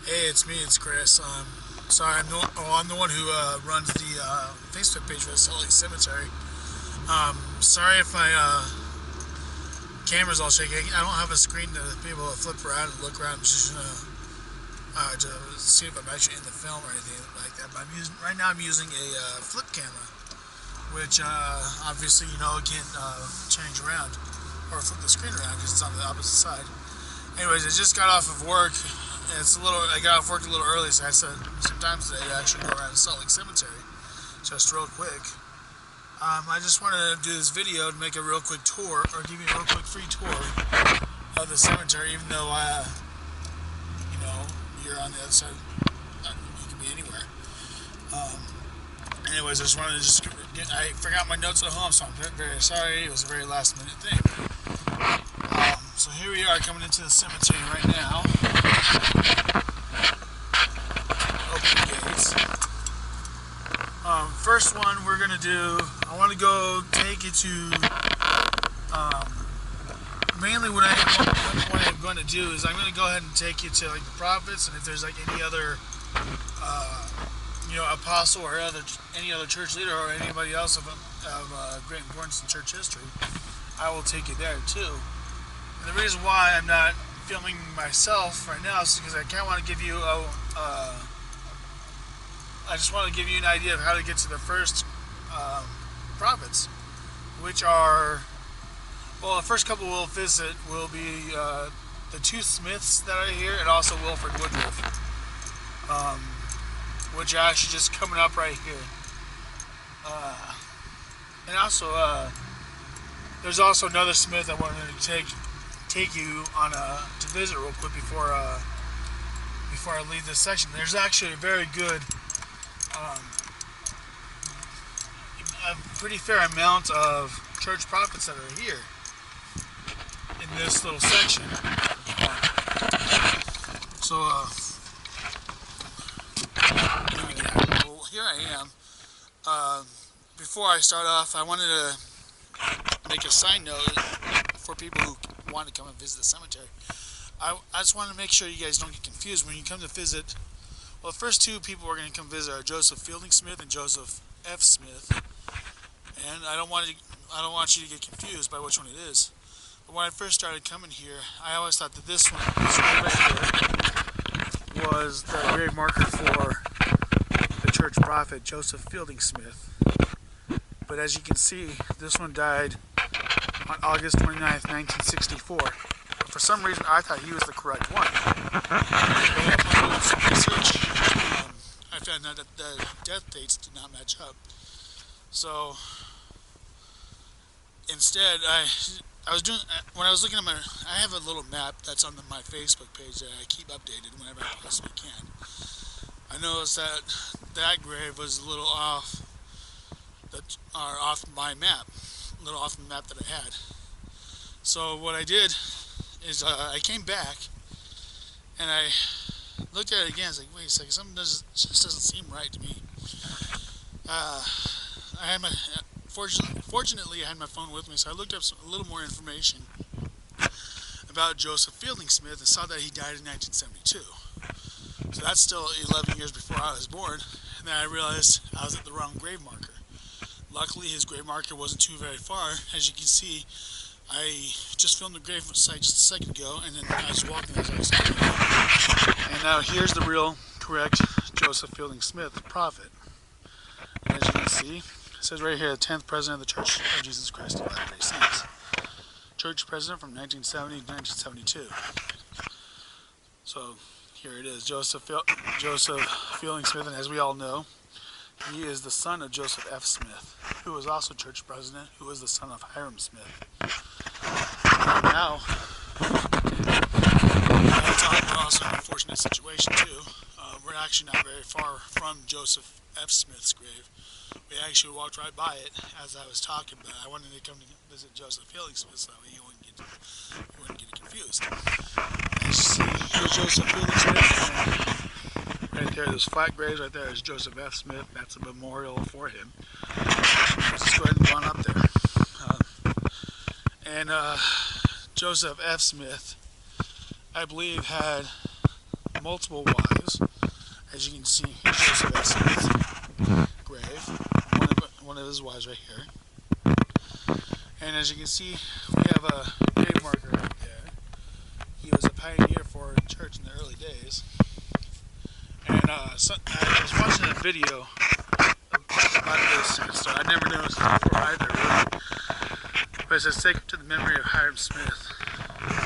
Hey, it's me. It's Chris. Sorry, I'm the one who runs the Facebook page for the Salt Lake Cemetery. Sorry if my camera's all shaky. I don't have a screen to be able to flip around and look around. I'm just to see if I'm actually in the film or anything like that. But right now I'm using a flip camera, which obviously can't change around or flip the screen around because it's on the opposite side. Anyways, I just got off of work. I got off work a little early, so I said some time today to actually go around to Salt Lake Cemetery, just real quick. I just wanted to do this video to make a real quick tour, or give you a real quick free tour of the cemetery, even though, you're on the other side. You can be anywhere. Anyways, I just wanted to I forgot my notes at home, so I'm very sorry. It was a very last minute thing. So here we are coming into the cemetery right now. Open the gates. First one we're going to do, I want to go take you to, mainly what I'm going to do is I'm going to go ahead and take you to like the prophets, and if there's like any other, apostle or any other church leader or anybody else of great importance in church history, I will take you there too. And the reason why I'm not filming myself right now is because I kind of want to give you I just want to give you an idea of how to get to the first prophets, which are, well, the first couple we'll visit will be the two Smiths that are here, and also Wilford Woodruff, which are actually just coming up right here. And also, there's also another Smith I wanted to take you on to visit real quick before I leave this section. There's actually a very good, a pretty fair amount of church prophets that are here in this little section. Here I am. Before I start off, I wanted to make a side note for people who want to come and visit the cemetery. I just want to make sure you guys don't get confused when you come to visit. Well, the first two people we're going to come visit are Joseph Fielding Smith and Joseph F. Smith, and I don't want you to get confused by which one it is. But when I first started coming here, I always thought that this grave right here, was the grave marker for the church prophet Joseph Fielding Smith. But as you can see, this one died on August 29th, 1964. For some reason, I thought he was the correct one. Research, I found out that the death dates did not match up. So instead, I was doing, when I was looking at I have a little map that's on my Facebook page that I keep updated whenever I possibly can. I noticed that grave was a little off my map, a little off the map that I had. So what I did is I came back and I looked at it again. I was like, wait a second, something just doesn't seem right to me. Fortunately, I had my phone with me, so I looked up a little more information about Joseph Fielding Smith and saw that he died in 1972. So that's still 11 years before I was born. And then I realized I was at the wrong grave marker. Luckily, his grave marker wasn't too very far. As you can see, I just filmed the grave site just a second ago, and then I was walking as I was talking. And now here's the real, correct Joseph Fielding Smith, the prophet. And as you can see, it says right here, the 10th president of the Church of Jesus Christ of Latter-day Saints. Church president from 1970 to 1972. So here it is, Joseph Fielding Smith, and as we all know, he is the son of Joseph F. Smith, who was also church president, who was the son of Hiram Smith. Now, we're also in an unfortunate situation too. We're actually not very far from Joseph F. Smith's grave. We actually walked right by it as I was talking, but I wanted to come to visit Joseph Fielding Smith so that way you wouldn't get confused. As you see, here's Joseph Fielding Smith. Right there, there's flat graves right there is Joseph F. Smith. That's a memorial for him. Let's just go ahead and go on up there. Joseph F. Smith, I believe, had multiple wives. As you can see, here's Joseph F. Smith's grave, one of his wives right here. And as you can see, we have a grave marker right there. He was a pioneer for the church in the early days. And I was watching a video about this, so I never noticed it before either, really. But it says, "Sacred to the memory of Hiram Smith."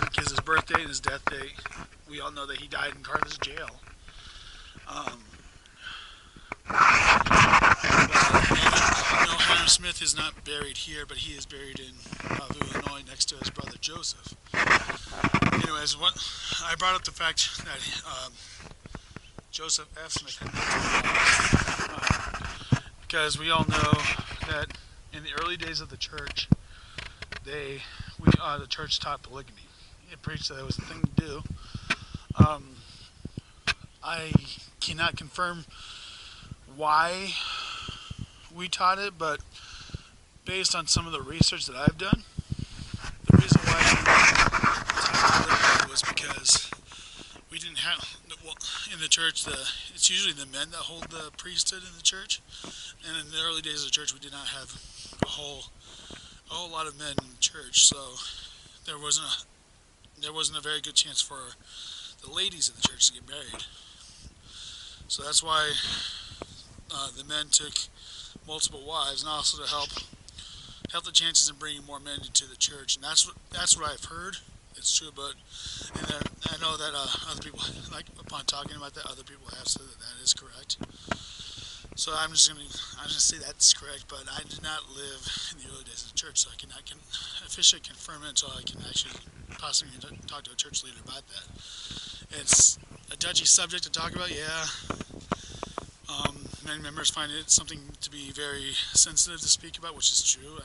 Because his birth date and his death date, we all know that he died in Carthage jail. Hiram Smith is not buried here, but he is buried in Illinois next to his brother Joseph. Anyways, I brought up the fact that Joseph F. Smith had because we all know that in the early days of the church, the church taught polygamy. It preached that it was the thing to do. I cannot confirm why we taught it, but based on some of the research that I've done, the reason why we taught polygamy was because we didn't have, in the church, it's usually the men that hold the priesthood in the church, and in the early days of the church we did not have a whole lot of men in the church, so there wasn't a very good chance for the ladies in the church to get married. So that's why the men took multiple wives, and also to help the chances in bringing more men into the church. And that's what I've heard. It's true, but I know that other people, like upon talking about that, other people have said that is correct. So I'm just gonna say that's correct, but I did not live in the early days of the church, so I cannot officially confirm it until I can actually possibly talk to a church leader about that. It's a touchy subject to talk about, yeah. Many members find it something to be very sensitive to speak about, which is true.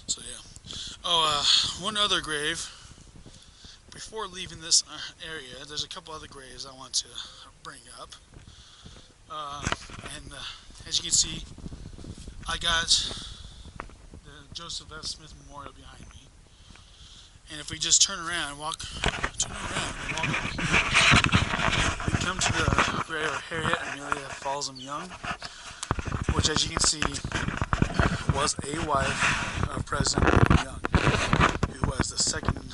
So yeah. One other grave. Before leaving this area, there's a couple other graves I want to bring up. As you can see, I got the Joseph F. Smith Memorial behind me. And if we just turn around and walk over here, we come to the grave of Harriet Amelia Falsam Young, which, as you can see, was a wife of President Young, who was the second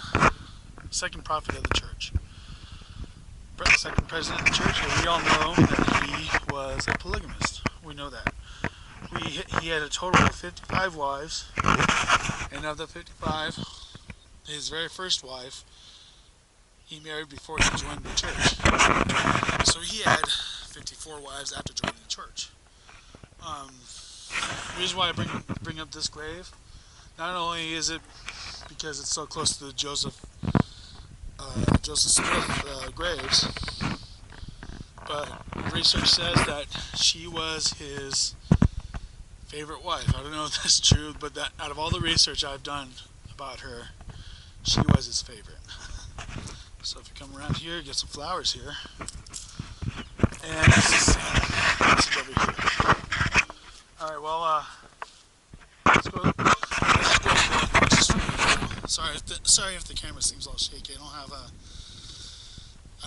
prophet of the church. Second president of the church, and we all know that he was a polygamist. We know that. He had a total of 55 wives, and of the 55, his very first wife, he married before he joined the church. So he had 54 wives after joining the church. The reason why I bring up this grave, not only is it because it's so close to the Joseph Smith graves, but research says that she was his favorite wife. I don't know if that's true, but that out of all the research I've done about her, she was his favorite. So if you come around here, get some flowers here, and this is over here. All right, well, let's go across the street. Sorry if the camera seems all shaky. I don't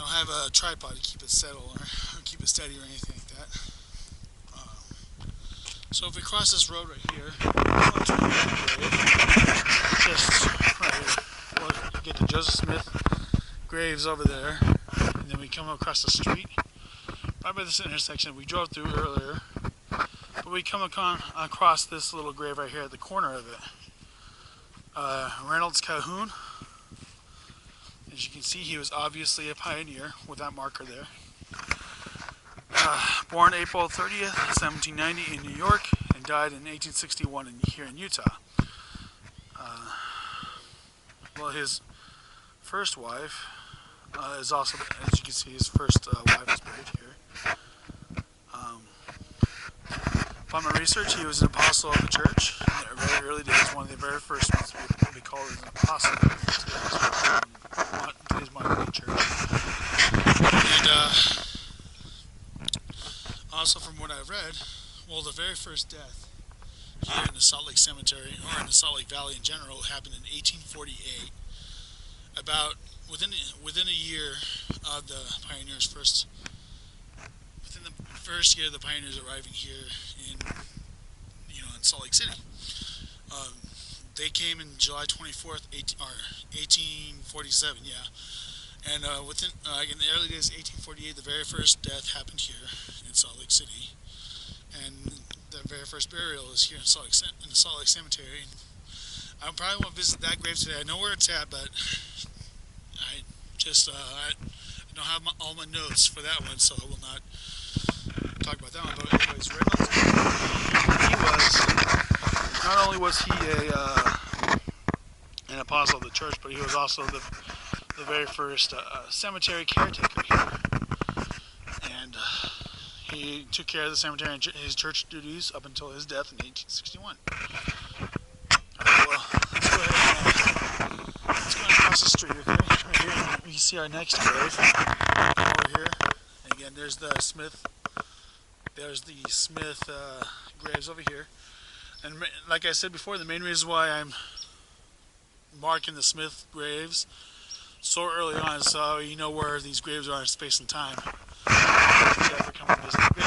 have a tripod to keep it settled or keep it steady or anything like that. So if we cross this road right here, just right here, we'll get the Joseph Smith graves over there, and then we come across the street right by this intersection we drove through earlier. But we come across this little grave right here at the corner of it. Reynolds Calhoun. As you can see, he was obviously a pioneer with that marker there. Born April 30th, 1790 in New York, and died in 1861 here in Utah. Well, his first wife is also, as you can see, his first wife is buried here. Upon my research, he was an apostle of the church in the very early days, one of the very first ones to be called an apostle to his modern day church. And also from what I've read, well, the very first death here in the Salt Lake Cemetery, or in the Salt Lake Valley in general, happened in 1848. About within a year of the pioneers first, within the first year of the pioneers arriving here in in Salt Lake City. Um, they came in July 24th, 1847. Yeah, and in the early days of 1848, the very first death happened here in Salt Lake City, and the very first burial is here in the Salt Lake Cemetery. I probably won't visit that grave today. I know where it's at, but I I don't have all my notes for that one, so I will not talk about that one. But anyways, Reynolds, not only was he an apostle of the church, but he was also the very first cemetery caretaker here, and he took care of the cemetery and his church duties up until his death in 1861. Well, let's go across the street, okay? Right here, we can see our next grave over here. And again, there's the Smith. There's the Smith graves over here. And like I said before, the main reason why I'm marking the Smith graves so early on is so you know where these graves are in space and time. If you ever come to visit the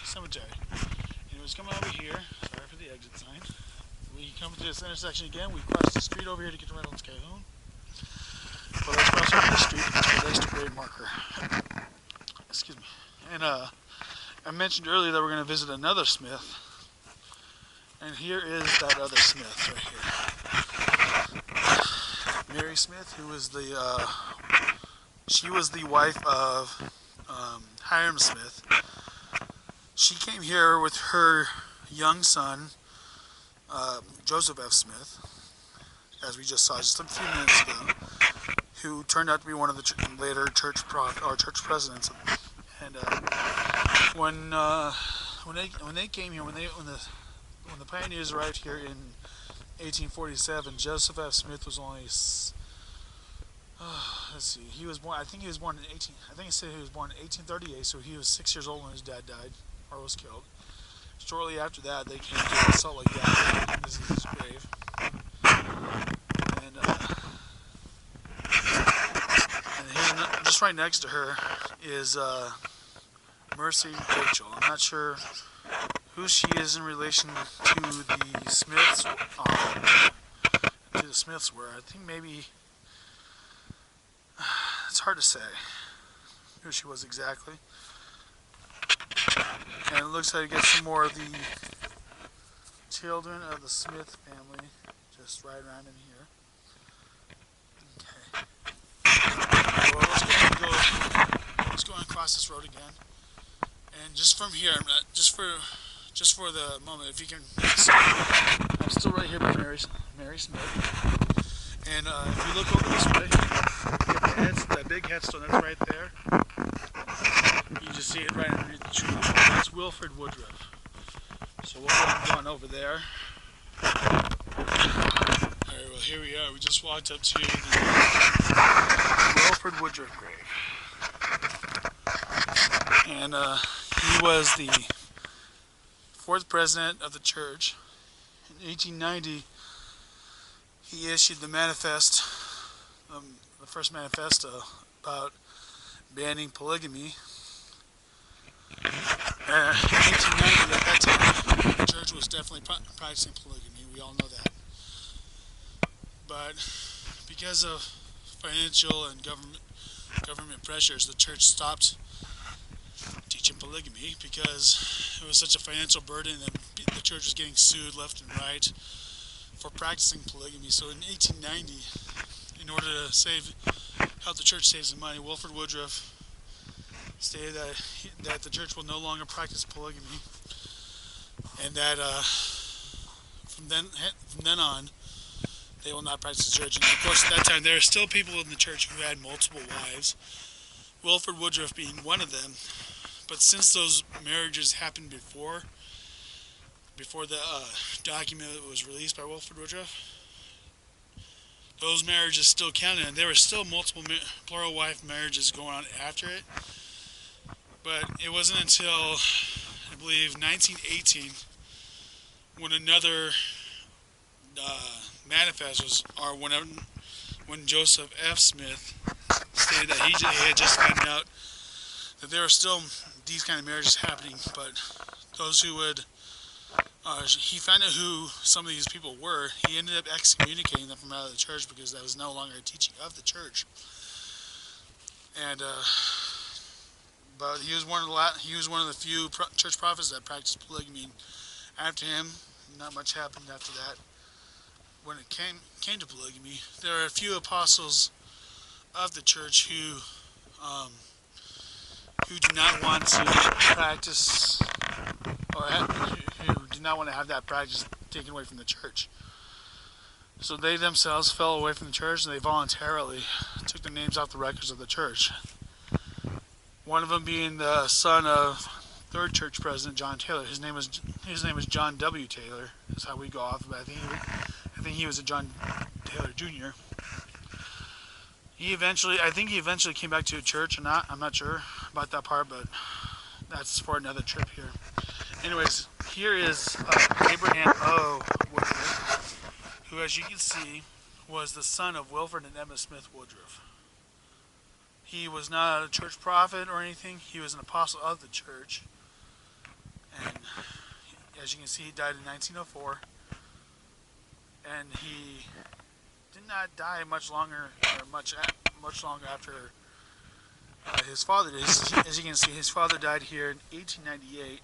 cemetery. And it was coming over here. Sorry for the exit sign. We come to this intersection again. We cross the street over here to get to Reynolds Calhoun. But let's cross over the street to the next grave marker. Excuse me. And I mentioned earlier that we're going to visit another Smith. And here is that other Smith right here. Mary Smith, who was she was the wife of Hiram Smith. She came here with her young son, Joseph F. Smith, as we just saw just a few minutes ago, who turned out to be one of the later church presidents. And when they came here, when the pioneers arrived here in 1847, Joseph F. Smith was only let's see, he was born. I think he was born in 1838, so he was 6 years old when his dad died or was killed. Shortly after that, they came to Salt Lake Valley, and this is his grave. And here, just right next to her is Mercy Rachel. I'm not sure who she is in relation to the Smiths. Were. I think maybe it's hard to say who she was exactly. And it looks like we get some more of the children of the Smith family just right around in here. Okay. Well, let's go across this road again. And just from here, just for the moment, if you can see, I'm still right here with Mary Smith. And if you look over this way, you get that big headstone that's right there. You just see it right underneath the tree. That's Wilford Woodruff. So we'll go on over there. Alright, well here we are. We just walked up to the Wilford Woodruff grave. And he was the fourth president of the church. In 1890, he issued the manifest, the first manifesto about banning polygamy. In 1890, at that time, the church was definitely practicing polygamy. We all know that. But because of financial and government pressures, the church stopped teaching polygamy because it was such a financial burden, and the church was getting sued left and right for practicing polygamy. So in 1890, in order to help the church save some money, Wilford Woodruff stated that the church will no longer practice polygamy, and that from then on, they will not practice the church. And of course, at that time, there are still people in the church who had multiple wives, Wilford Woodruff being one of them. But since those marriages happened before the document was released by Wilford Woodruff, those marriages still counted, and there were still multiple plural wife marriages going on after it. But it wasn't until, I believe, 1918 when another manifest was, or when Joseph F. Smith stated that he had just found out that there were still these kind of marriages happening, but those who would, he found out who some of these people were. He ended up excommunicating them from out of the church because that was no longer a teaching of the church. And but he was one of the few church prophets that practiced polygamy. After him, not much happened after that. When it came to polygamy, there are a few apostles of the church who do not want to practice, or who do not want to have that practice taken away from the church. So they themselves fell away from the church, and they voluntarily took their names off the records of the church. One of them being the son of third church president John Taylor. His name is John W. Taylor. Is how we go off. But I think he was a John Taylor Jr. I think he eventually came back to a church or not. I'm not sure about that part, but that's for another trip here. Anyways, here is Abraham O. Woodruff, who, as you can see, was the son of Wilford and Emma Smith Woodruff. He was not a church prophet or anything. He was an apostle of the church. And as you can see, he died in 1904. And he did not die much longer, or much longer after his father did. As you can see, his father died here in 1898,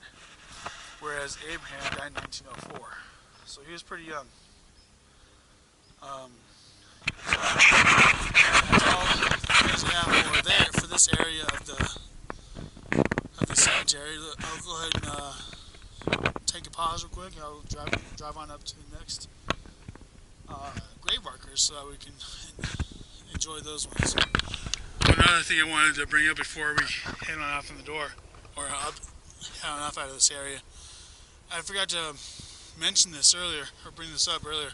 whereas Abraham died in 1904. So he was pretty young. That's all we have over there for this area of the cemetery. I'll go ahead and take a pause real quick. I'll drive on up to the next grave markers so that we can enjoy those ones. Another thing I wanted to bring up before we head on out from the door, or head on off out of this area, I forgot to mention this earlier, or bring this up earlier.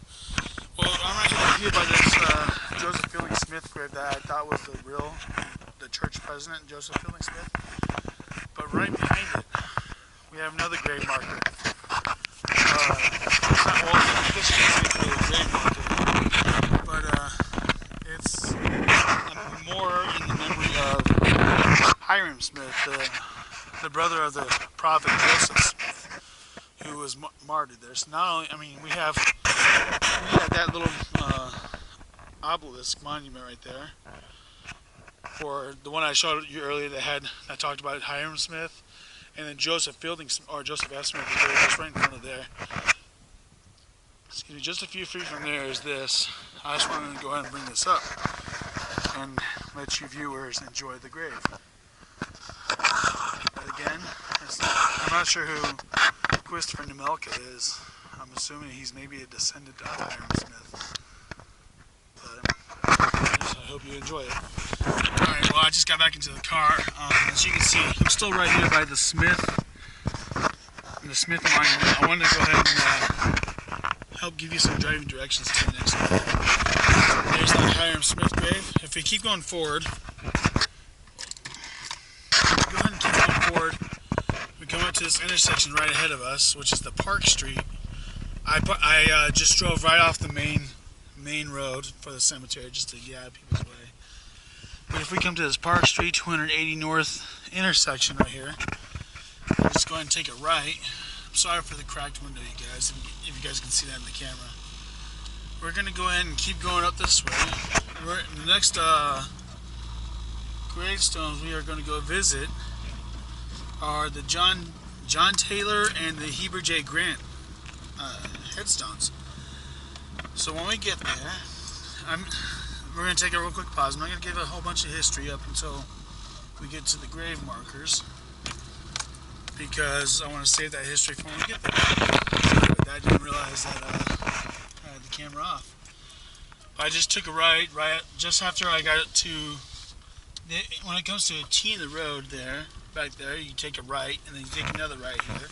Well, I'm right here by this Joseph Fielding Smith grave that I thought was the church president, Joseph Fielding Smith. But right behind it, we have another grave marker. It's not old, I guess you can say it's a grave marker, but it's more in the memory of Hiram Smith, the brother of the prophet Joseph Smith, who was martyred there. So not only, we have that little obelisk monument right there for the one I showed you earlier that talked about Hiram Smith, and then Joseph Fielding, or Joseph F. Smith, is just right in front of there. Excuse me, just a few feet from there is this. I just wanted to go ahead and bring this up and let you viewers enjoy the grave. But again, I'm not sure who Christopher Nemelka is. I'm assuming he's maybe a descendant of Hiram Smith. But I hope you enjoy it. Alright, well, I just got back into the car. As you can see, I'm still right here by the Smith monument. I wanted to go ahead and help give you some driving directions to the next one. There's that Hiram Smith grave. If we keep going forward, we come up to this intersection right ahead of us, which is the Park Street. I just drove right off the main road for the cemetery just to get out of people's way. But if we come to this Park Street 280 North intersection right here, we're just going to take a right. I'm sorry for the cracked window, you guys, if you guys can see that in the camera. We're going to go ahead and keep going up this way. The next gravestones we are going to go visit are the John Taylor and the Heber J. Grant headstones. So when we get there, we're going to take a real quick pause. I'm not going to give a whole bunch of history up until we get to the grave markers, because I want to save that history for when we get there. But I didn't realize that I had the camera off. I just took a right just after I got it to, when it comes to a T in the road there, back there, you take a right and then you take another right here.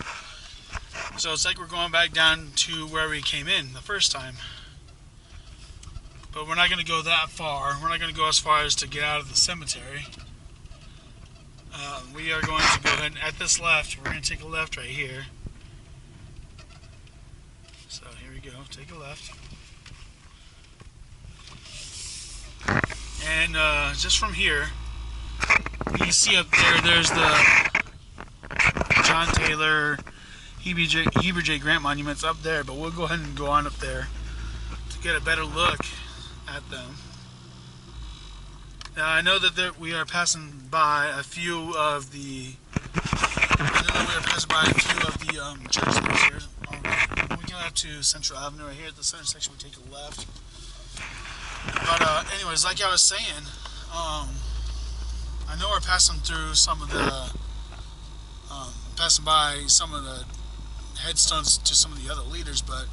So it's like we're going back down to where we came in the first time. But we're not going to go that far. We're not going to go as far as to get out of the cemetery. We are going to go ahead and at this left, we're going to take a left right here. So here we go, take a left. And just from here, you can see up there, there's the John Taylor, Heber J. Grant monuments up there, but we'll go ahead and go on up there to get a better look at them. Now I know that we are passing by a few of the churches here. We get out to Central Avenue right here at the center section. We take a left. But anyways, like I was saying, I know we're passing through some of the, passing by some of the headstones to some of the other leaders, but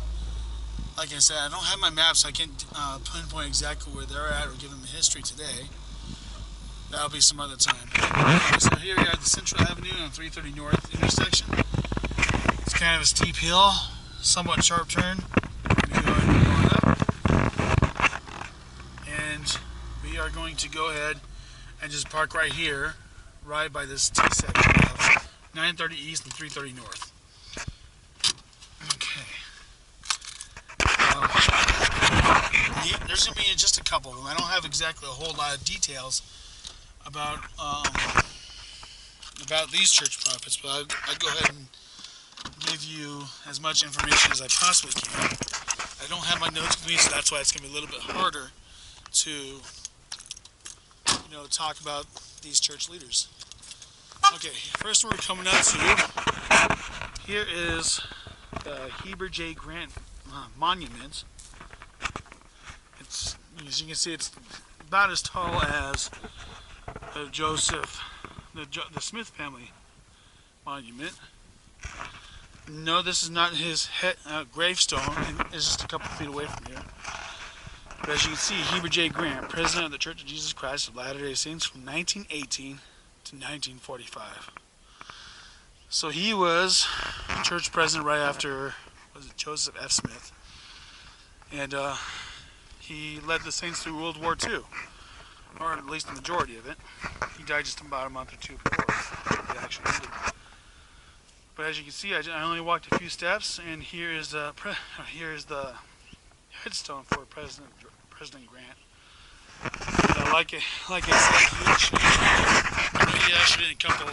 like I said, I don't have my map, so I can't pinpoint exactly where they're at or give them the history today. That'll be some other time. So here we are at the Central Avenue and 330 North intersection. It's kind of a steep hill, somewhat sharp turn. Going up. And we are going to go ahead and just park right here, right by this T-section of 930 East and 330 North. There's going to be just a couple of them. I don't have exactly a whole lot of details about these church prophets, but I'll go ahead and give you as much information as I possibly can. I don't have my notes with me, so that's why it's going to be a little bit harder to talk about these church leaders. Okay, first we're coming up to, here is the Heber J. Grant monument. It's, as you can see, it's about as tall as the the Smith family monument. No, this is not his gravestone. It's just a couple feet away from here. But as you can see, Heber J. Grant, President of the Church of Jesus Christ of Latter-day Saints from 1918 to 1945. So he was church president right after, was it Joseph F. Smith? And he led the Saints through World War II, or at least the majority of it. He died just about a month or two before it actually ended. But as you can see, I only walked a few steps, and here is the headstone for President Grant. Like I said, he actually did a couple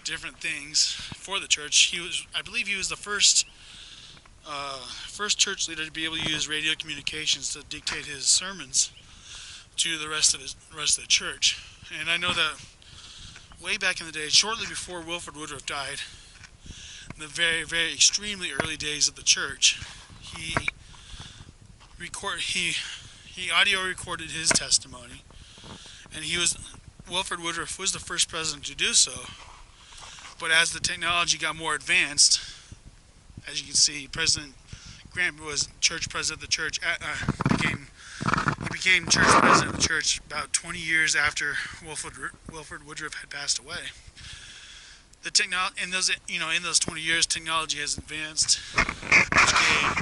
different things for the church. I believe he was the first church leader to be able to use radio communications to dictate his sermons to the rest of the church. And I know that way back in the day, shortly before Wilford Woodruff died, in the very, very extremely early days of the church, he audio recorded his testimony, and Wilford Woodruff was the first president to do so. But as the technology got more advanced, as you can see, President Grant was church president of the church. He became church president of the church about 20 years after Wilford Woodruff had passed away. In those 20 years, technology has advanced, which gave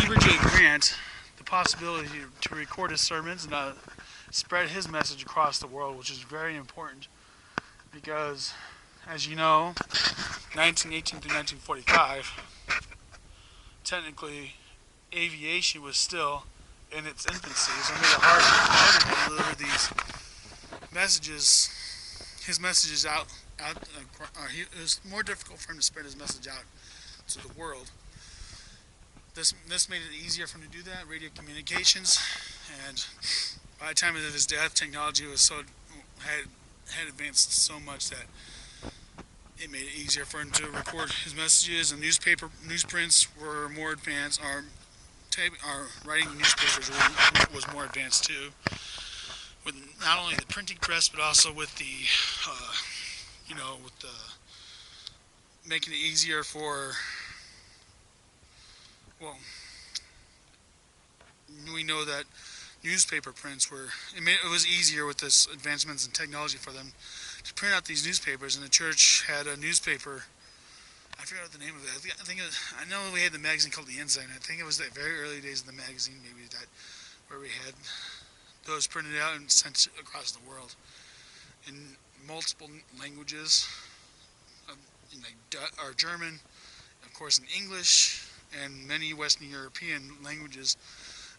Heber J. Grant the possibility to record his sermons and spread his message across the world, which is very important because, as you know, 1918 through 1945, technically, aviation was still in its infancy, so it made it harder to deliver these messages, his messages out. It was more difficult for him to spread his message out to the world. This made it easier for him to do that, radio communications, and by the time of his death, technology was had advanced so much that it made it easier for him to record his messages, and newsprints were more advanced. Our writing newspapers was more advanced too, with not only the printing press but also with the making it easier for, well, we know that newspaper prints it was easier with this advancements in technology for them to print out these newspapers, and the church had a newspaper. I forgot what the name of it. I know we had the magazine called The Ensign. I think it was the very early days of the magazine, maybe that, where we had those printed out and sent across the world in multiple languages, or German, of course in English, and many Western European languages,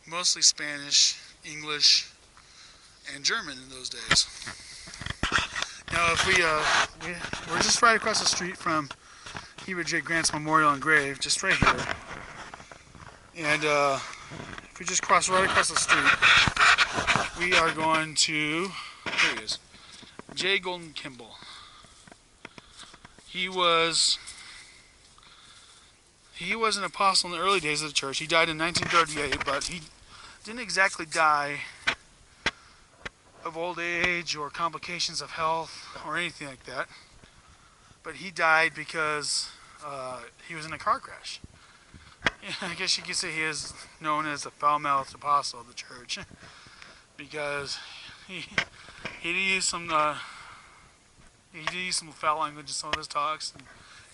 mostly Spanish, English, and German in those days. Now, if we're just right across the street from Heber J. Grant's memorial and grave, just right here. And if we just cross right across the street, we are going to, here he is, J. Golden Kimball. He was an apostle in the early days of the church. He died in 1938, but he didn't exactly die of old age or complications of health or anything like that. But he died because he was in a car crash. I guess you could say he is known as the foul-mouthed apostle of the church because he did use some foul language in some of his talks. And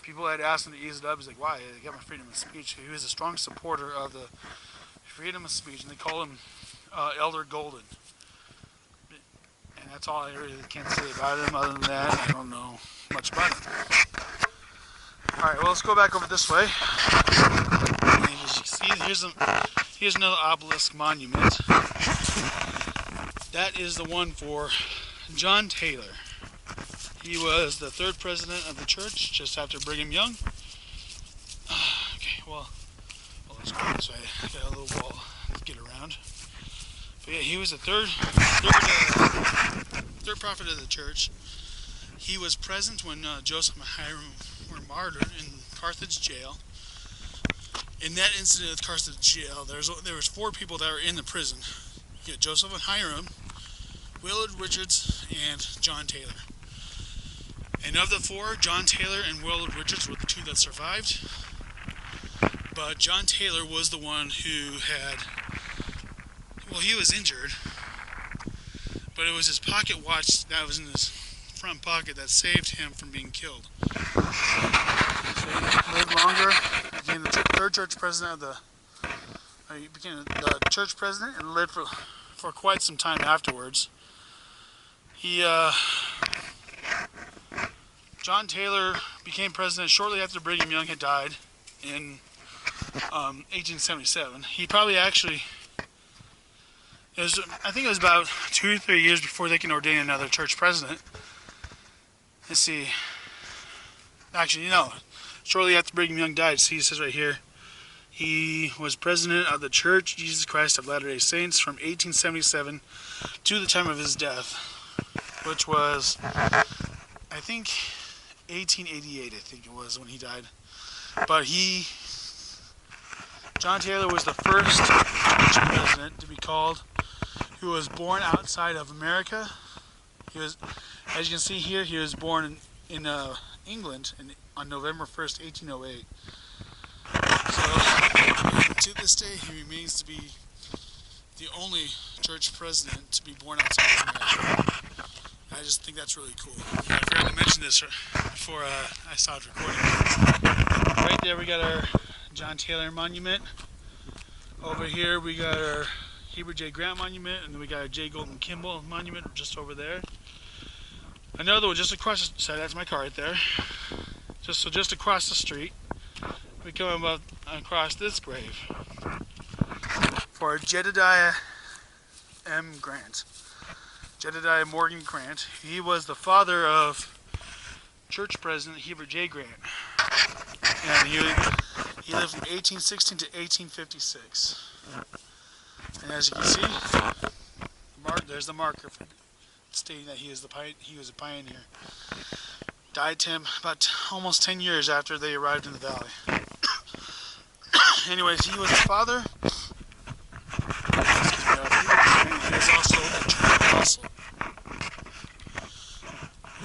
people had asked him to ease it up. He's like, "Why? I got my freedom of speech." He was a strong supporter of the freedom of speech, and they call him Elder Golden. And that's all I really can say about him. Other than that, I don't know much about him. Alright, well, let's go back over this way. And as you can see, here's another obelisk monument. That is the one for John Taylor. He was the third president of the church, just after Brigham Young. Okay, well, let's go this way. I got a little wall to get around. But yeah, he was the third prophet of the church. He was present when Joseph and Hiram were martyred in Carthage jail. In that incident of Carthage jail, there was 4 people that were in the prison. You got Joseph and Hiram, Willard Richards, and John Taylor. And of the 4, John Taylor and Willard Richards were the 2 that survived. But John Taylor was the one who he was injured, but it was his pocket watch that was in his front pocket that saved him from being killed. So he lived longer, became the third church president he became the church president and lived for quite some time afterwards. John Taylor became president shortly after Brigham Young had died in 1877. He probably actually, I think it was about 2 or 3 years before they can ordain another church president. Let's see. Actually, no. Shortly after Brigham Young died, see, it says right here, he was president of the Church Jesus Christ of Latter-day Saints from 1877 to the time of his death, which was, I think, 1888, I think it was when he died. But John Taylor was the first church president to be called who was born outside of America. He was, as you can see here, he was born in England on November 1st, 1808. So, to this day, he remains to be the only church president to be born outside of America. I just think that's really cool. I forgot to mention this before I stopped recording. Right there we got our John Taylor monument. Over here we got our Heber J. Grant monument, and then we got our J. Golden Kimball monument just over there. Another one just across the side, that's my car right there. Just across the street, we come up across this grave for Jedediah M. Grant. Jedediah Morgan Grant. He was the father of church president Heber J. Grant. And he lived from 1816 to 1856. And as you can see, there's the marker stating that he was a pioneer. Died to him about almost 10 years after they arrived in the valley. Anyways, he was the father. He was also a church apostle.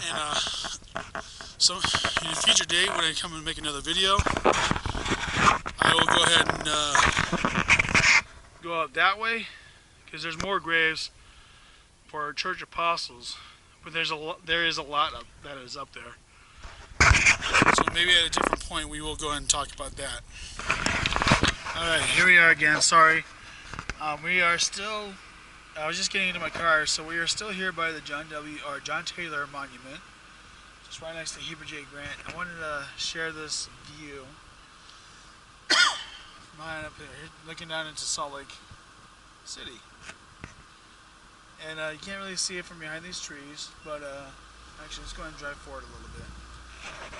And so, in a future date, when I come and make another video, I will go ahead and go out that way, because there's more graves for our church apostles, but there is a lot that is up there. So maybe at a different point we will go ahead and talk about that. Alright, here we are again. Sorry. We are still, I was just getting into my car, so we are still here by the John Taylor Monument, just right next to Heber J. Grant. I wanted to share this view. Mine up here, looking down into Salt Lake City. And you can't really see it from behind these trees, but actually let's go ahead and drive forward a little bit.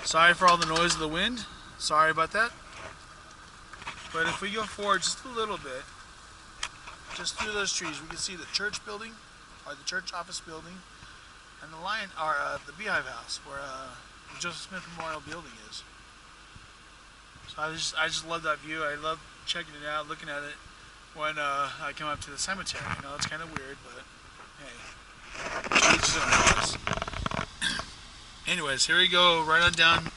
Sorry for all the noise of the wind. Sorry about that. But if we go forward just a little bit, just through those trees, we can see the church building, or the church office building, and the the Beehive House, where the Joseph Smith Memorial Building is. So I just love that view. I love checking it out, looking at it when I come up to the cemetery. You know, it's kind of weird, but hey, each his own. Anyways, here we go, right on down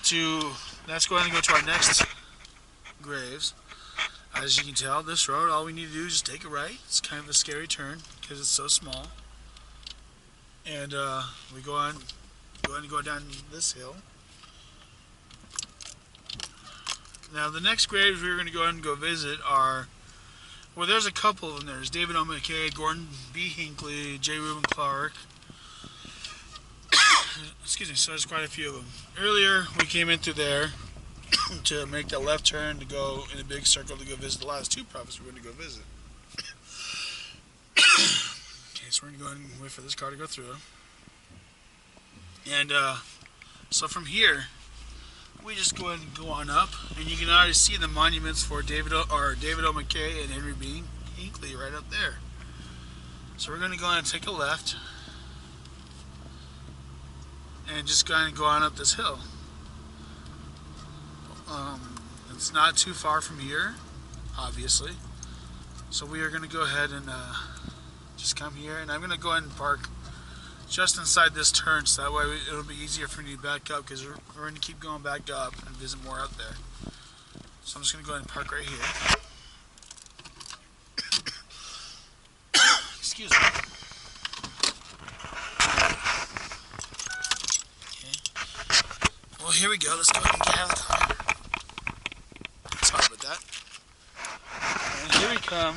to. Let's go ahead and go to our next graves. As you can tell, this road, all we need to do is just take a right. It's kind of a scary turn because it's so small. And we go ahead and go down this hill. Now the next graves we're going to go ahead and go visit are, well, there's a couple of them. There's David O. McKay, Gordon B. Hinckley, J. Reuben Clark. Excuse me, so there's quite a few of them. Earlier we came in through there to make that left turn to go in a big circle to go visit the last two prophets we're going to go visit. Okay, so we're going to go ahead and wait for this car to go through. And so from here, we just go ahead and go on up, and you can already see the monuments for David O. McKay and Henry B. Hinckley right up there. So we're going to go ahead and take a left and just go ahead and go on up this hill. It's not too far from here, obviously. So we are going to go ahead and just come here, and I'm going to go ahead and park just inside this turn, so that way it'll be easier for me to back up, because we're going to keep going back up and visit more out there. So I'm just going to go ahead and park right here. Excuse me. Okay. Well, here we go. Let's go ahead and get out of the car. Sorry about that. And here we come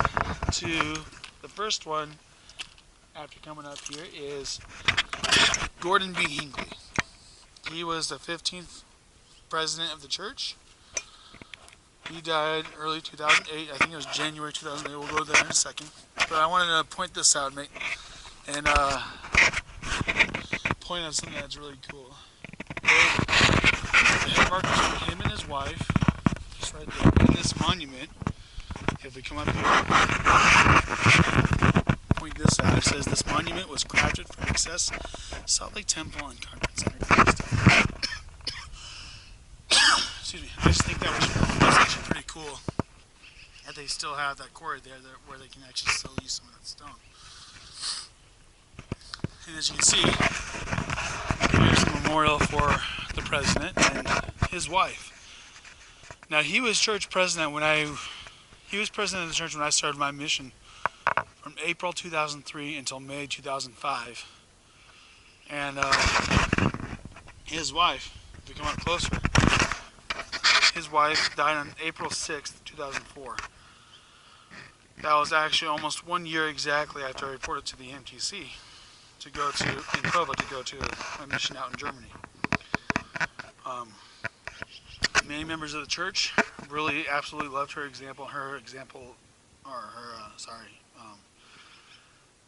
to the first one. After coming up here is Gordon B. Hinckley. He was the 15th president of the church. He died early 2008. I think it was January 2008. We'll go there in a second. But I wanted to point this out and point out something that's really cool. The head markers for him and his wife, just right there in this monument. If we come up here, point this out. It says this monument was crafted from Access Salt Lake Temple and Conference Center. Excuse me. I just think that's actually pretty cool that they still have that quarry there where they can actually still use some of that stone. And as you can see, here's the memorial for the president and his wife. Now he was church president he was president of the church when I started my mission. From April 2003 until May 2005. And his wife, if we come up closer, his wife died on April 6th, 2004. That was actually almost 1 year exactly after I reported to the MTC to go to, in Provo, to go to my mission out in Germany. Many members of the church really absolutely loved her example,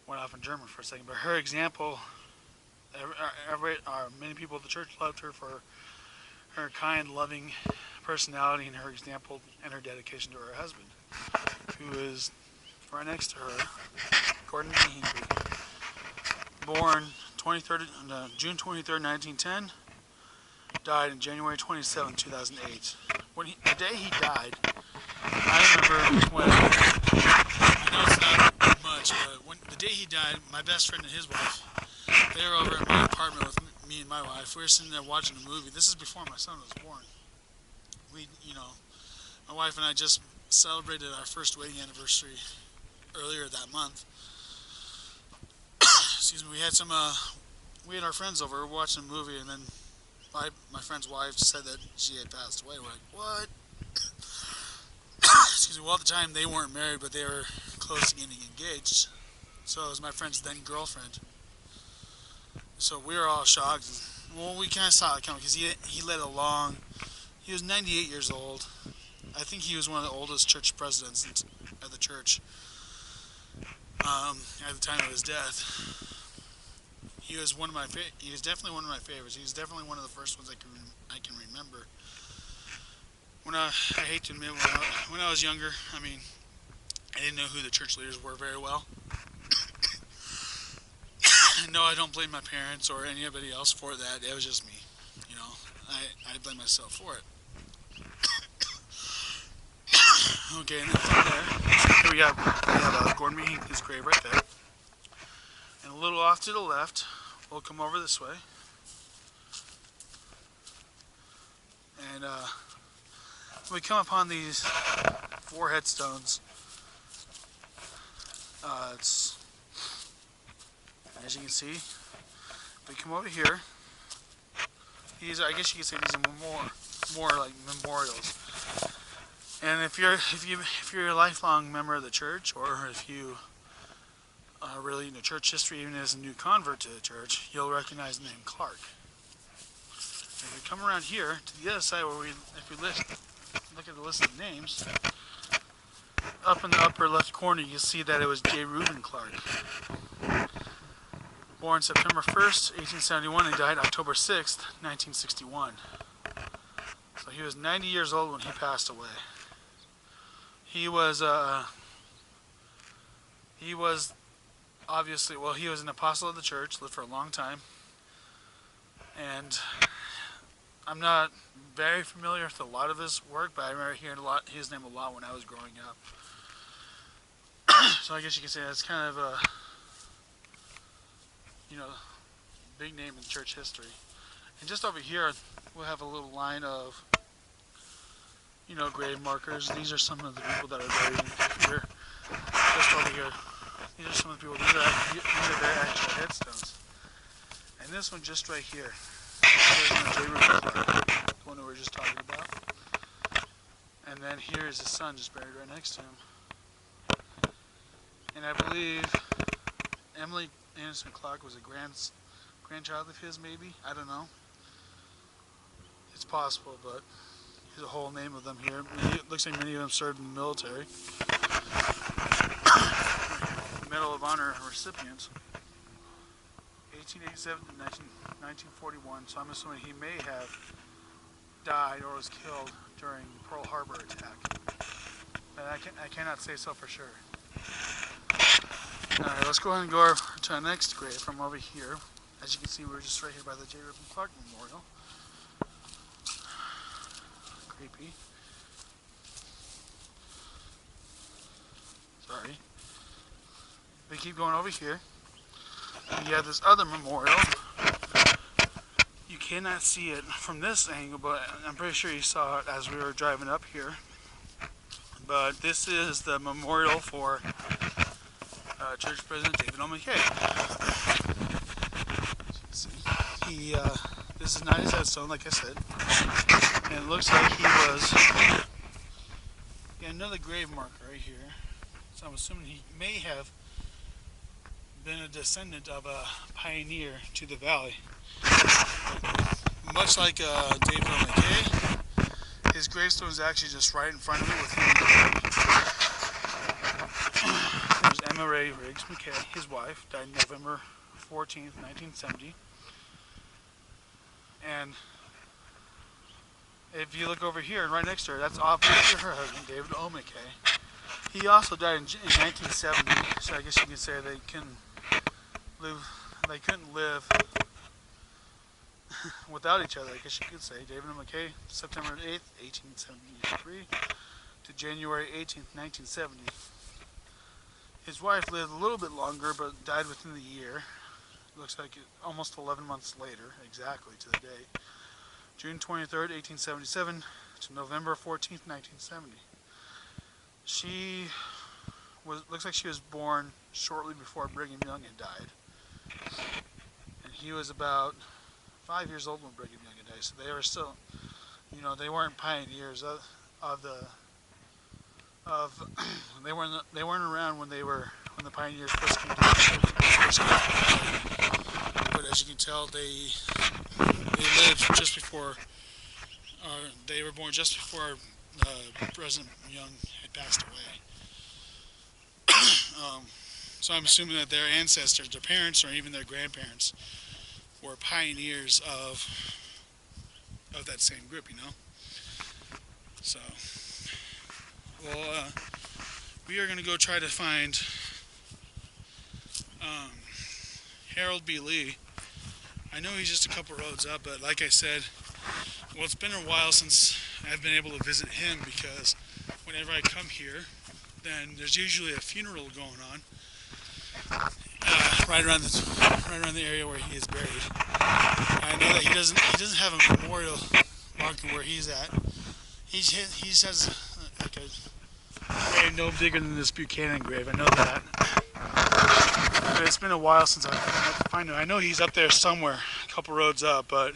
went off in German for a second, but her example, many people at the church loved her for her kind, loving personality and her example and her dedication to her husband, who is right next to her, Gordon B. Hinckley. Born June 23rd, 1910, died on January 27, 2008. The day he died, I remember when, I know it's not much, but the day he died, my best friend and his wife, they were over at my apartment with me and my wife. We were sitting there watching a movie. This is before my son was born. My wife and I just celebrated our first wedding anniversary earlier that month. Excuse me. We had our friends over. We were watching a movie, and then my friend's wife said that she had passed away. We're like, what? Excuse me. Well, at the time they weren't married, but they were close to getting engaged. So it was my friend's then girlfriend. So we were all shocked. Well, we kind of saw it coming because he led a long. He was 98 years old. I think he was one of the oldest church presidents of the church. at the time of his death. He was one of my he was definitely one of my favorites. He was definitely one of the first ones I can remember. I hate to admit, when I was younger, I mean, I didn't know who the church leaders were very well. No, I don't blame my parents or anybody else for that. It was just me. You know, I blame myself for it. Okay, and then from there, here we have Gordon B. Hinckley's grave right there. And a little off to the left, we'll come over this way. And we come upon these 4 headstones. It's, as you can see, we come over here. I guess you could say these are more like memorials. And if you're a lifelong member of the church, or if you are really into church history, even as a new convert to the church, you'll recognize the name Clark. If we come around here to the other side, if we look at the list of names, up in the upper left corner, you see that it was J. Reuben Clark. Born September 1st, 1871, and died October 6th, 1961. So he was 90 years old when he passed away. He was obviously, well, he was an apostle of the church, lived for a long time. And I'm not very familiar with a lot of his work, but I remember hearing his name a lot when I was growing up. So I guess you could say that's kind of a, big name in church history. And just over here, we'll have a little line of, grave markers. These are some of the people that are buried in here. Just over here. These are some of the people. These are their actual headstones. And this one just right here. The one that we were just talking about. And then here is his son just buried right next to him. And I believe Emily Anderson Clark was a grandchild of his, maybe? I don't know. It's possible, but there's a whole name of them here. It looks like many of them served in the military. Medal of Honor recipients. 1887 to 1941, so I'm assuming he may have died or was killed during the Pearl Harbor attack. But I cannot say so for sure. Alright, let's go ahead and go over to our next grave from over here. As you can see, we're just right here by the J. Reuben Clark Memorial. Creepy. Sorry. We keep going over here. You have this other memorial. You cannot see it from this angle, but I'm pretty sure you saw it as we were driving up here. But this is the memorial for Church President David O. McKay. As you can see, this is not his headstone, like I said. And it looks like he was... another grave marker right here. So I'm assuming he may have been a descendant of a pioneer to the valley. Much like David O. McKay, his gravestone is actually just right in front of it with him. There's Emma Ray Riggs McKay, his wife, died November 14th, 1970. And if you look over here, right next to her, that's obviously her husband, David O. McKay. He also died in 1970, so I guess you can say they couldn't live without each other, I guess you could say. David O. McKay, September 8th, 1873 to January 18th, 1970. His wife lived a little bit longer, but died within the year. Looks like almost 11 months later, exactly to the date. June 23rd, 1877 to November 14th, 1970. Looks like she was born shortly before Brigham Young had died. And he was about 5 years old when Brigham Young had died, so they were still, they weren't pioneers they weren't around when the pioneers first came to the church. But as you can tell, they lived just before, they were born just before President Young had passed away. So I'm assuming that their ancestors, their parents, or even their grandparents, were pioneers of that same group, you know. So, well, we are going to go try to find Harold B. Lee. I know he's just a couple roads up, but like I said, well, it's been a while since I've been able to visit him, because whenever I come here, then there's usually a funeral going on right around the area where he is buried. I know that he doesn't have a memorial marking where he's at. He has like a grave no bigger than this Buchanan grave. I know that. But it's been a while since I've been able to find him. I know he's up there somewhere, a couple roads up, but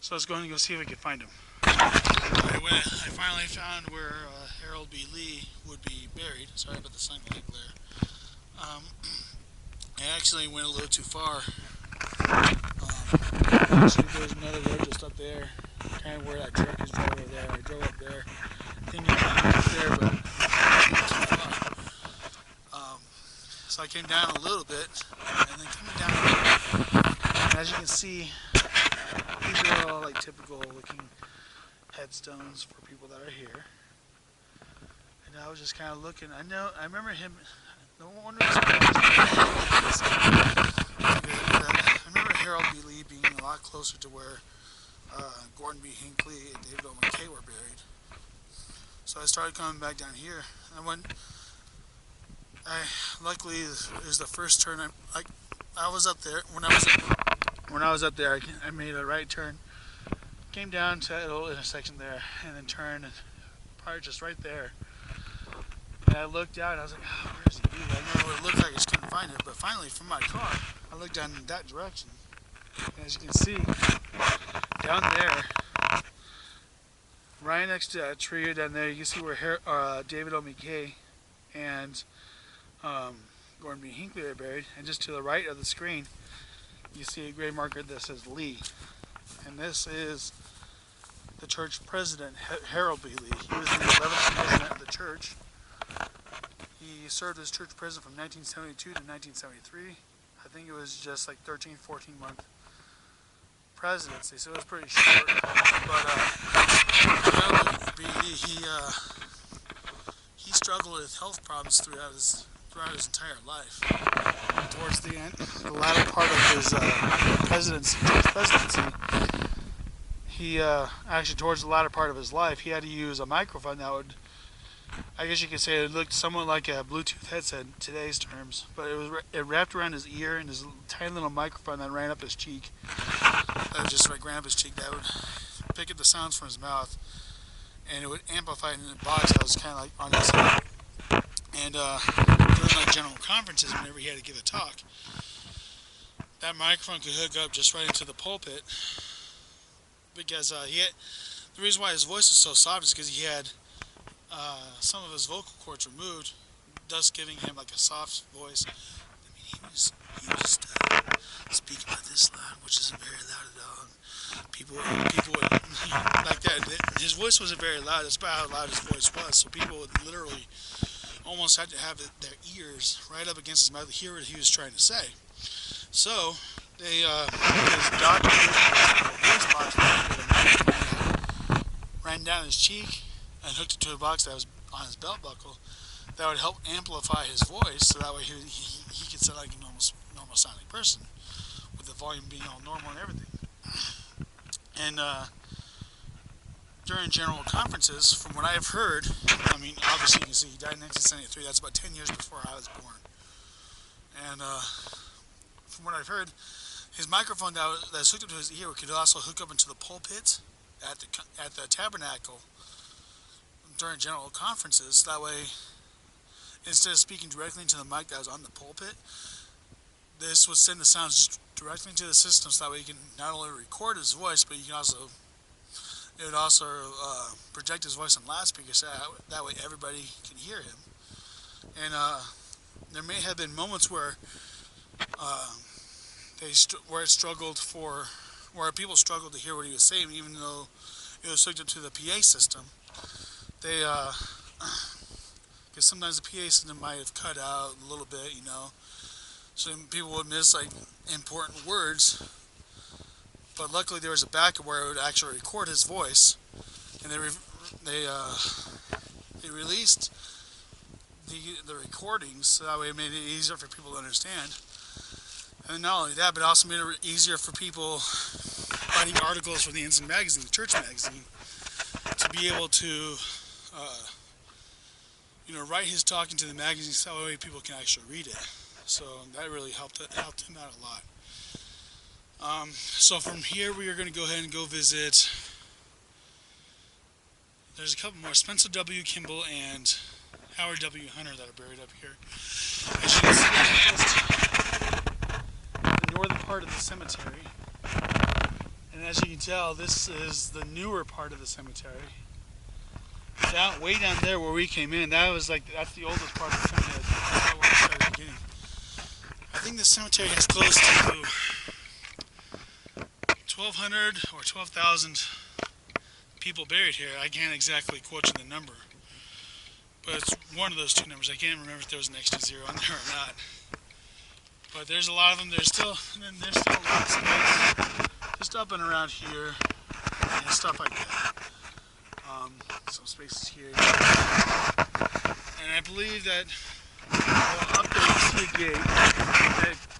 so I was going to go see if I could find him. I finally found where Harold B. Lee would be buried. Sorry about the sunlight glare. I actually went a little too far. Actually, there's another road just up there, kind of where that truck is driving over there. I drove up there, thinking I was there, but too far. So I came down a little bit, and then coming down, and as you can see, these are all like typical looking headstones for people that are here. And I was just kind of looking. I remember him. No wonder I remember Harold B. Lee being a lot closer to where Gordon B. Hinckley and David O. McKay were buried. So I started coming back down here. Luckily it was the first turn. I was up there when I was up there. I made a right turn, came down to that little intersection there, and then turned and probably just right there. And I looked out and I was like, oh, where's he? I remember what it looked like. I just couldn't find it. But finally, from my car, I looked down in that direction. And as you can see, down there, right next to that tree down there, you can see where David O. McKay and Gordon B. Hinckley are buried. And just to the right of the screen, you see a grave marker that says Lee. And this is the church president, Harold B. Lee. He was the 11th president of the church. He served as church president from 1972 to 1973. I think it was just like 13, 14-month presidency, so it was pretty short. But Harold B. Lee, he struggled with health problems throughout his entire life. And towards the latter part of his presidency, he actually towards the latter part of his life, he had to use a microphone that would, I guess you could say, it looked somewhat like a Bluetooth headset in today's terms, but it wrapped around his ear, and his tiny little microphone that ran up his cheek, just like ran up his cheek, that would pick up the sounds from his mouth, and it would amplify it in a box that was kind of like on his head. And during like general conferences, whenever he had to give a talk, that microphone could hook up just right into the pulpit, because the reason why his voice was so soft is because he had some of his vocal cords removed, thus giving him like a soft voice. I mean, he was speaking by this loud, which isn't very loud at all. People would, like that. His voice wasn't very loud. That's about how loud his voice was. So people would literally almost had to have their ears right up against his mouth to hear what he was trying to say. So they his doctor voice box ran down his cheek and hooked it to a box that was on his belt buckle that would help amplify his voice, so that way he could sound like a normal sounding person, with the volume being all normal and everything. And during general conferences, from what I've heard, I mean, obviously you can see he died in 1973. That's about 10 years before I was born. And from what I've heard, his microphone that's hooked up to his ear could also hook up into the pulpit at the tabernacle during general conferences. That way, instead of speaking directly into the mic that was on the pulpit, this would send the sounds just directly into the system, so that way you can not only record his voice, but you can it would also project his voice on loudspeakers, so that way everybody can hear him. And there may have been moments where where people struggled to hear what he was saying, even though it was hooked up to the PA system. because sometimes the PA system might have cut out a little bit, you know, so people would miss like important words. But luckily there was a backup where it would actually record his voice, and they released the recordings, so that way it made it easier for people to understand. And not only that, but also made it easier for people writing articles for the Ensign magazine, the church magazine, to be able to write his talking to the magazine so that way people can actually read it. So that really helped him out a lot. So from here we are going to go ahead and go visit. There's a couple more, Spencer W. Kimball and Howard W. Hunter, that are buried up here. As you can see, that's the northern part of the cemetery. And as you can tell, this is the newer part of the cemetery. Way down there where we came in, that's the oldest part of the cemetery. That's where we started beginning. I think the cemetery has close to 1,200 or 12,000 people buried here. I can't exactly quote you the number, but it's one of those two numbers. I can't remember if there was an extra zero on there or not. But there's a lot of them. There's still a lot of space just up and around here and stuff like that. Some spaces here, and I believe that up there you see a gate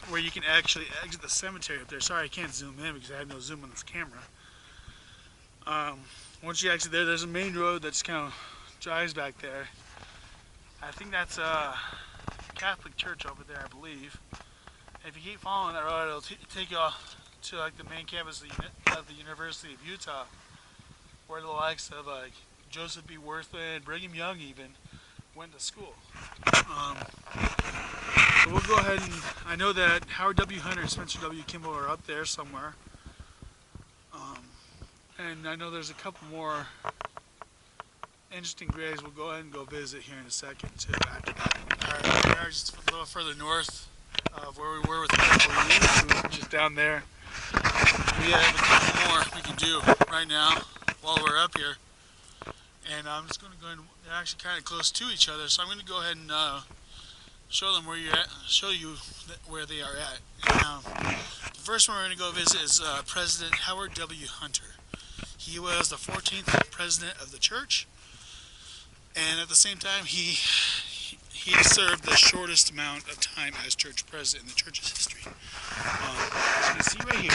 where you can actually exit the cemetery up there. Sorry, I can't zoom in because I have no zoom on this camera. Once you exit there, there's a main road that just kind of drives back there. I think that's a Catholic church over there, I believe. And if you keep following that road, it'll take you to like the main campus of the University of Utah, where the likes of Joseph B. Worthman, Brigham Young even went to school. So we'll go ahead and, I know that Howard W. Hunter and Spencer W. Kimball are up there somewhere. And I know there's a couple more interesting graves we'll go ahead and go visit here in a second too after that. Alright, we are just a little further north of where we were with the just down there. We have a couple more we can do right now while we're up here. And I'm just going to go ahead and, they're actually kind of close to each other, so I'm going to go ahead and show them where you're at, show you where they are at. And, the first one we're going to go visit is President Howard W. Hunter. He was the 14th president of the church, and at the same time he served the shortest amount of time as church president in the church's history. As you can see right here,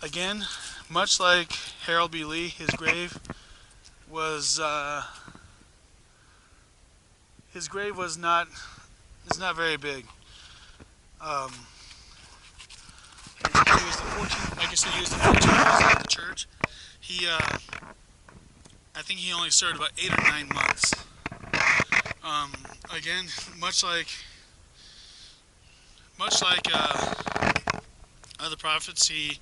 again, much like Harold B. Lee, his grave was not very big. He was the 14th, like I said, he was the 14th president of the church. I think he only served about 8 or 9 months. Again, much like other prophets, he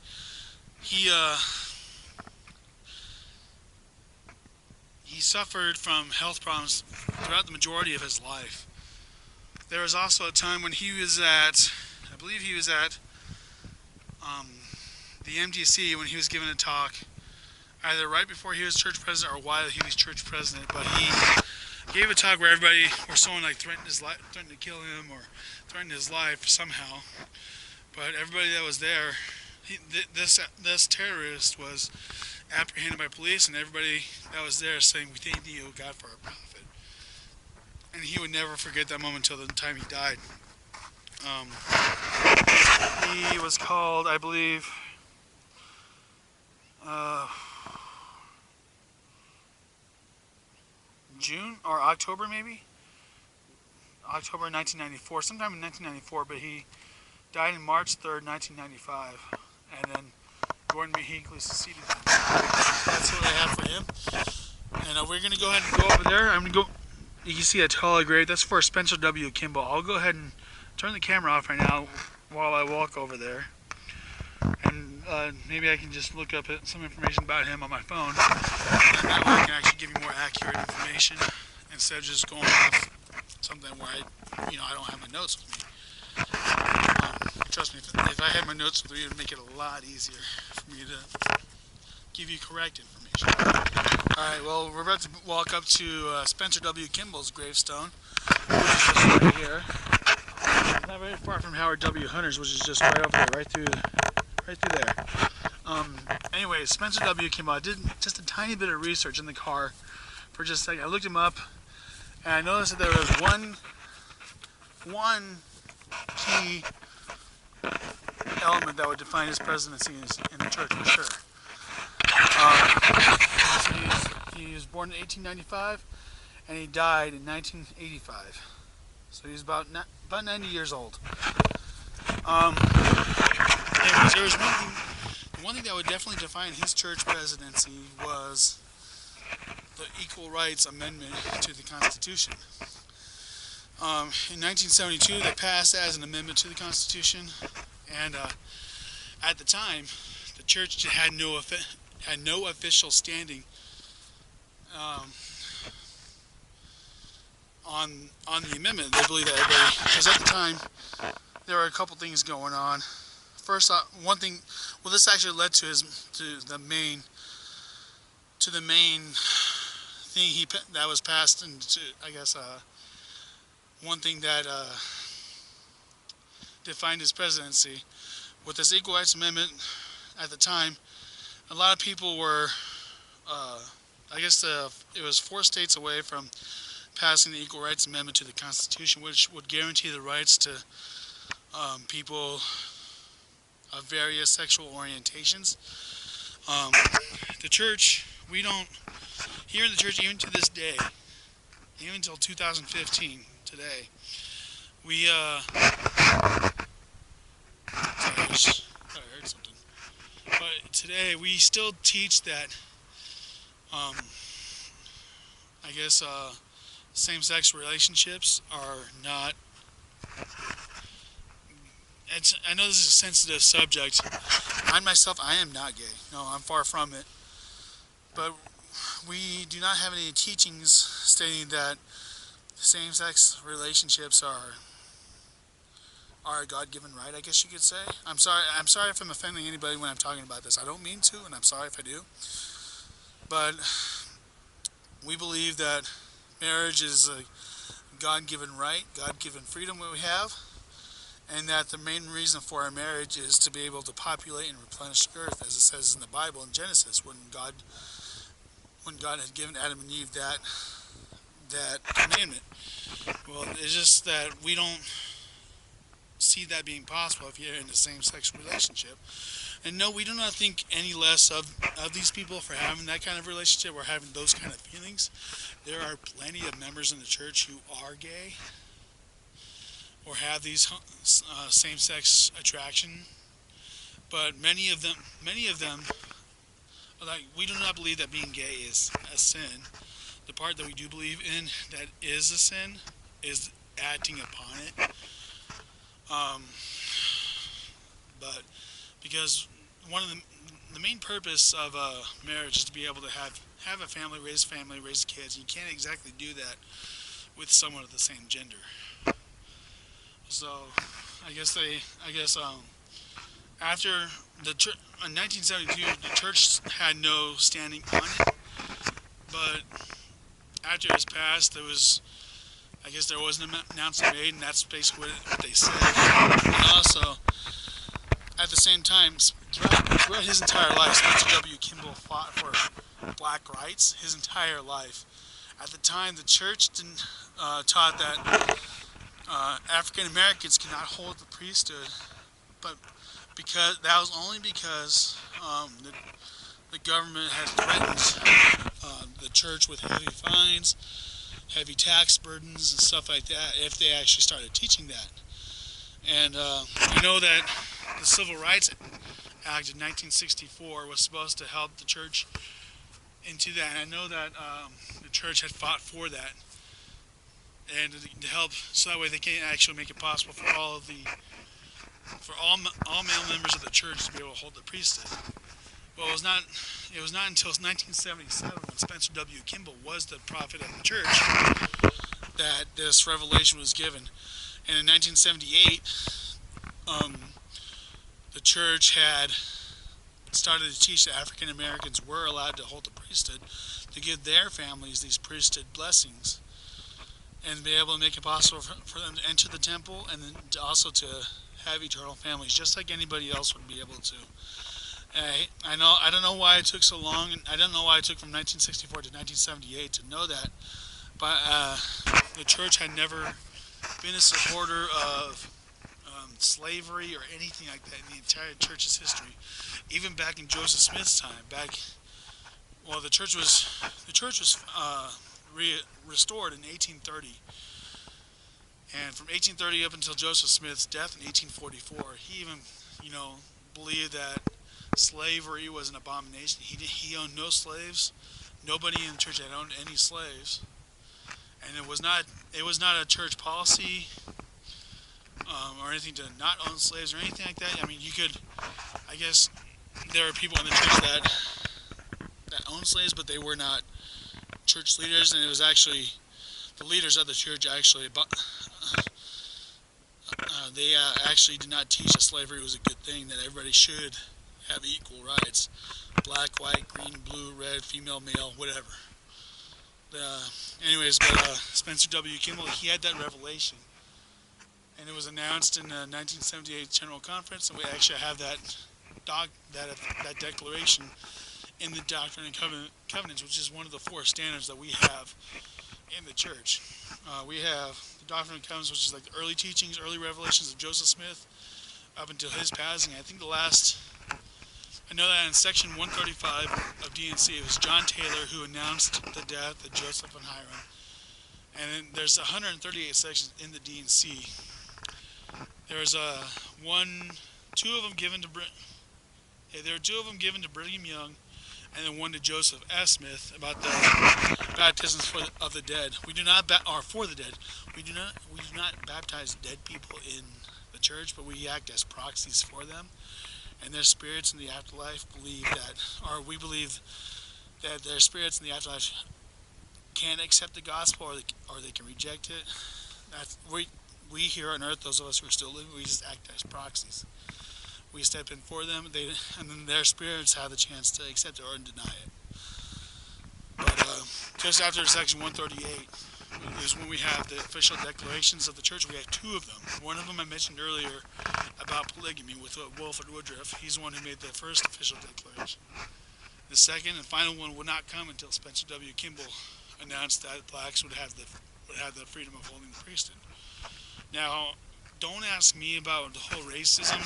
suffered from health problems throughout the majority of his life. There was also a time when he was at, I believe he was at the MDC when he was giving a talk, either right before he was church president or while he was church president. But he gave a talk where someone like threatened to kill him or threatened his life somehow. But everybody that was there, this terrorist was apprehended by police, and everybody that was there saying, "We thank you, God, for our prophet." And he would never forget that moment until the time he died. He was called, I believe, June or October, maybe? October 1994, sometime in 1994, but he died on March 3rd, 1995. And then Gordon B. Hinckley succeeded him. That's what I have for him. And we're going to go ahead and go over there. You can see a taller grave. That's for Spencer W. Kimball. I'll go ahead and turn the camera off right now while I walk over there. And maybe I can just look up some information about him on my phone. And that way I can actually give you more accurate information instead of just going off something where I don't have my notes with me. Trust me, if I had my notes with me, it would make it a lot easier for me give you correct information. Alright, well, we're about to walk up to Spencer W. Kimball's gravestone, which is just right here. It's not very far from Howard W. Hunter's, which is just right over there, right through there. Anyways, Spencer W. Kimball, I did just a tiny bit of research in the car for just a second. I looked him up, and I noticed that there was one key element that would define his presidency in the church for sure. He was born in 1895, and he died in 1985. So he was about 90 years old. Anyways, there was one thing that would definitely define his church presidency was the Equal Rights Amendment to the Constitution. In 1972, they passed that as an amendment to the Constitution, and at the time, the church had no official standing on the amendment. They believe that because at the time there were a couple things going on. First, one thing. Well, this actually led to the main thing that was passed into, I guess, one thing that defined his presidency. With this Equal Rights Amendment, at the time, a lot of people were, I guess it was 4 states away from passing the Equal Rights Amendment to the Constitution, which would guarantee the rights to people of various sexual orientations. The church, here in the church, even to this day, even until 2015, today, we, sorry, I heard something. But today, we still teach that, I guess, same-sex relationships are not. I know this is a sensitive subject. I myself, I am not gay. No, I'm far from it. But we do not have any teachings stating that same-sex relationships are a God-given right, I guess you could say. I'm sorry if I'm offending anybody when I'm talking about this. I don't mean to, and I'm sorry if I do. But we believe that marriage is a God-given right, God-given freedom that we have, and that the main reason for our marriage is to be able to populate and replenish the earth, as it says in the Bible in Genesis, when God had given Adam and Eve that commandment. Well, it's just that we don't see that being possible if you're in a same-sex relationship. And no, we do not think any less of these people for having that kind of relationship or having those kind of feelings. There are plenty of members in the church who are gay or have these same-sex attraction, but many of them, like, we do not believe that being gay is a sin. The part that we do believe in that is a sin is acting upon it. But because one of the main purpose of marriage is to be able to have a family, raise kids. You can't exactly do that with someone of the same gender. So, I guess after in 1972, the church had no standing on it. But after it was passed, there was an announcement made, and that's basically what they said. And also, at the same time, throughout his entire life, Spencer W. Kimball fought for black rights his entire life. At the time, the church taught that African Americans cannot hold the priesthood, but that was only because the government had threatened the church with heavy fines, heavy tax burdens, and stuff like that if they actually started teaching that. And we know that the Civil Rights Act of 1964 was supposed to help the church into that. And I know that the church had fought for that, and to help, so that way they can actually make it possible for all male members of the church to be able to hold the priesthood. Well, it was not until 1977, when Spencer W. Kimball was the prophet of the church, that this revelation was given. And in 1978, the church had started to teach that African Americans were allowed to hold the priesthood, to give their families these priesthood blessings, and be able to make it possible for them to enter the temple, and then also to have eternal families, just like anybody else would be able to. I don't know why it took so long, and I don't know why it took from 1964 to 1978 to know that, but the church had never been a supporter of slavery or anything like that in the entire church's history. Even back in Joseph Smith's time, the church was restored in 1830, and from 1830 up until Joseph Smith's death in 1844, he even, believed that slavery was an abomination. He owned no slaves. Nobody in the church had owned any slaves, and it was not a church policy or anything to not own slaves or anything like that. I mean, I guess there are people in the church that owned slaves, but they were not church leaders, and it was actually the leaders of the church actually they actually did not teach that slavery was a good thing, that everybody should have equal rights, black, white, green, blue, red, female, male, whatever. Spencer W. Kimball, he had that revelation, and it was announced in the 1978 General Conference, and we actually have that declaration in the Doctrine and Covenants, which is one of the 4 standards that we have in the church. We have the Doctrine and Covenants, which is like the early teachings, early revelations of Joseph Smith up until his passing. I think I know that in section 135 of D&C, it was John Taylor who announced the death of Joseph and Hiram. And then there's 138 sections in the D&C. There's two of them given to Brigham Young, and then one to Joseph S. Smith about the baptisms of the dead. We do not baptize dead people in the church, but we act as proxies for them, and their spirits in the afterlife we believe that their spirits in the afterlife can accept the gospel, or they can reject it. We here on earth, those of us who are still living, we just act as proxies. We step in for them, and then their spirits have the chance to accept it or deny it. But just after section 138 is when we have the official declarations of the church. We have 2 of them. One of them I mentioned earlier about polygamy with Wilford Woodruff. He's the one who made the first official declaration. The second and final one would not come until Spencer W. Kimball announced that blacks would have the freedom of holding the priesthood. Now, don't ask me about the whole racism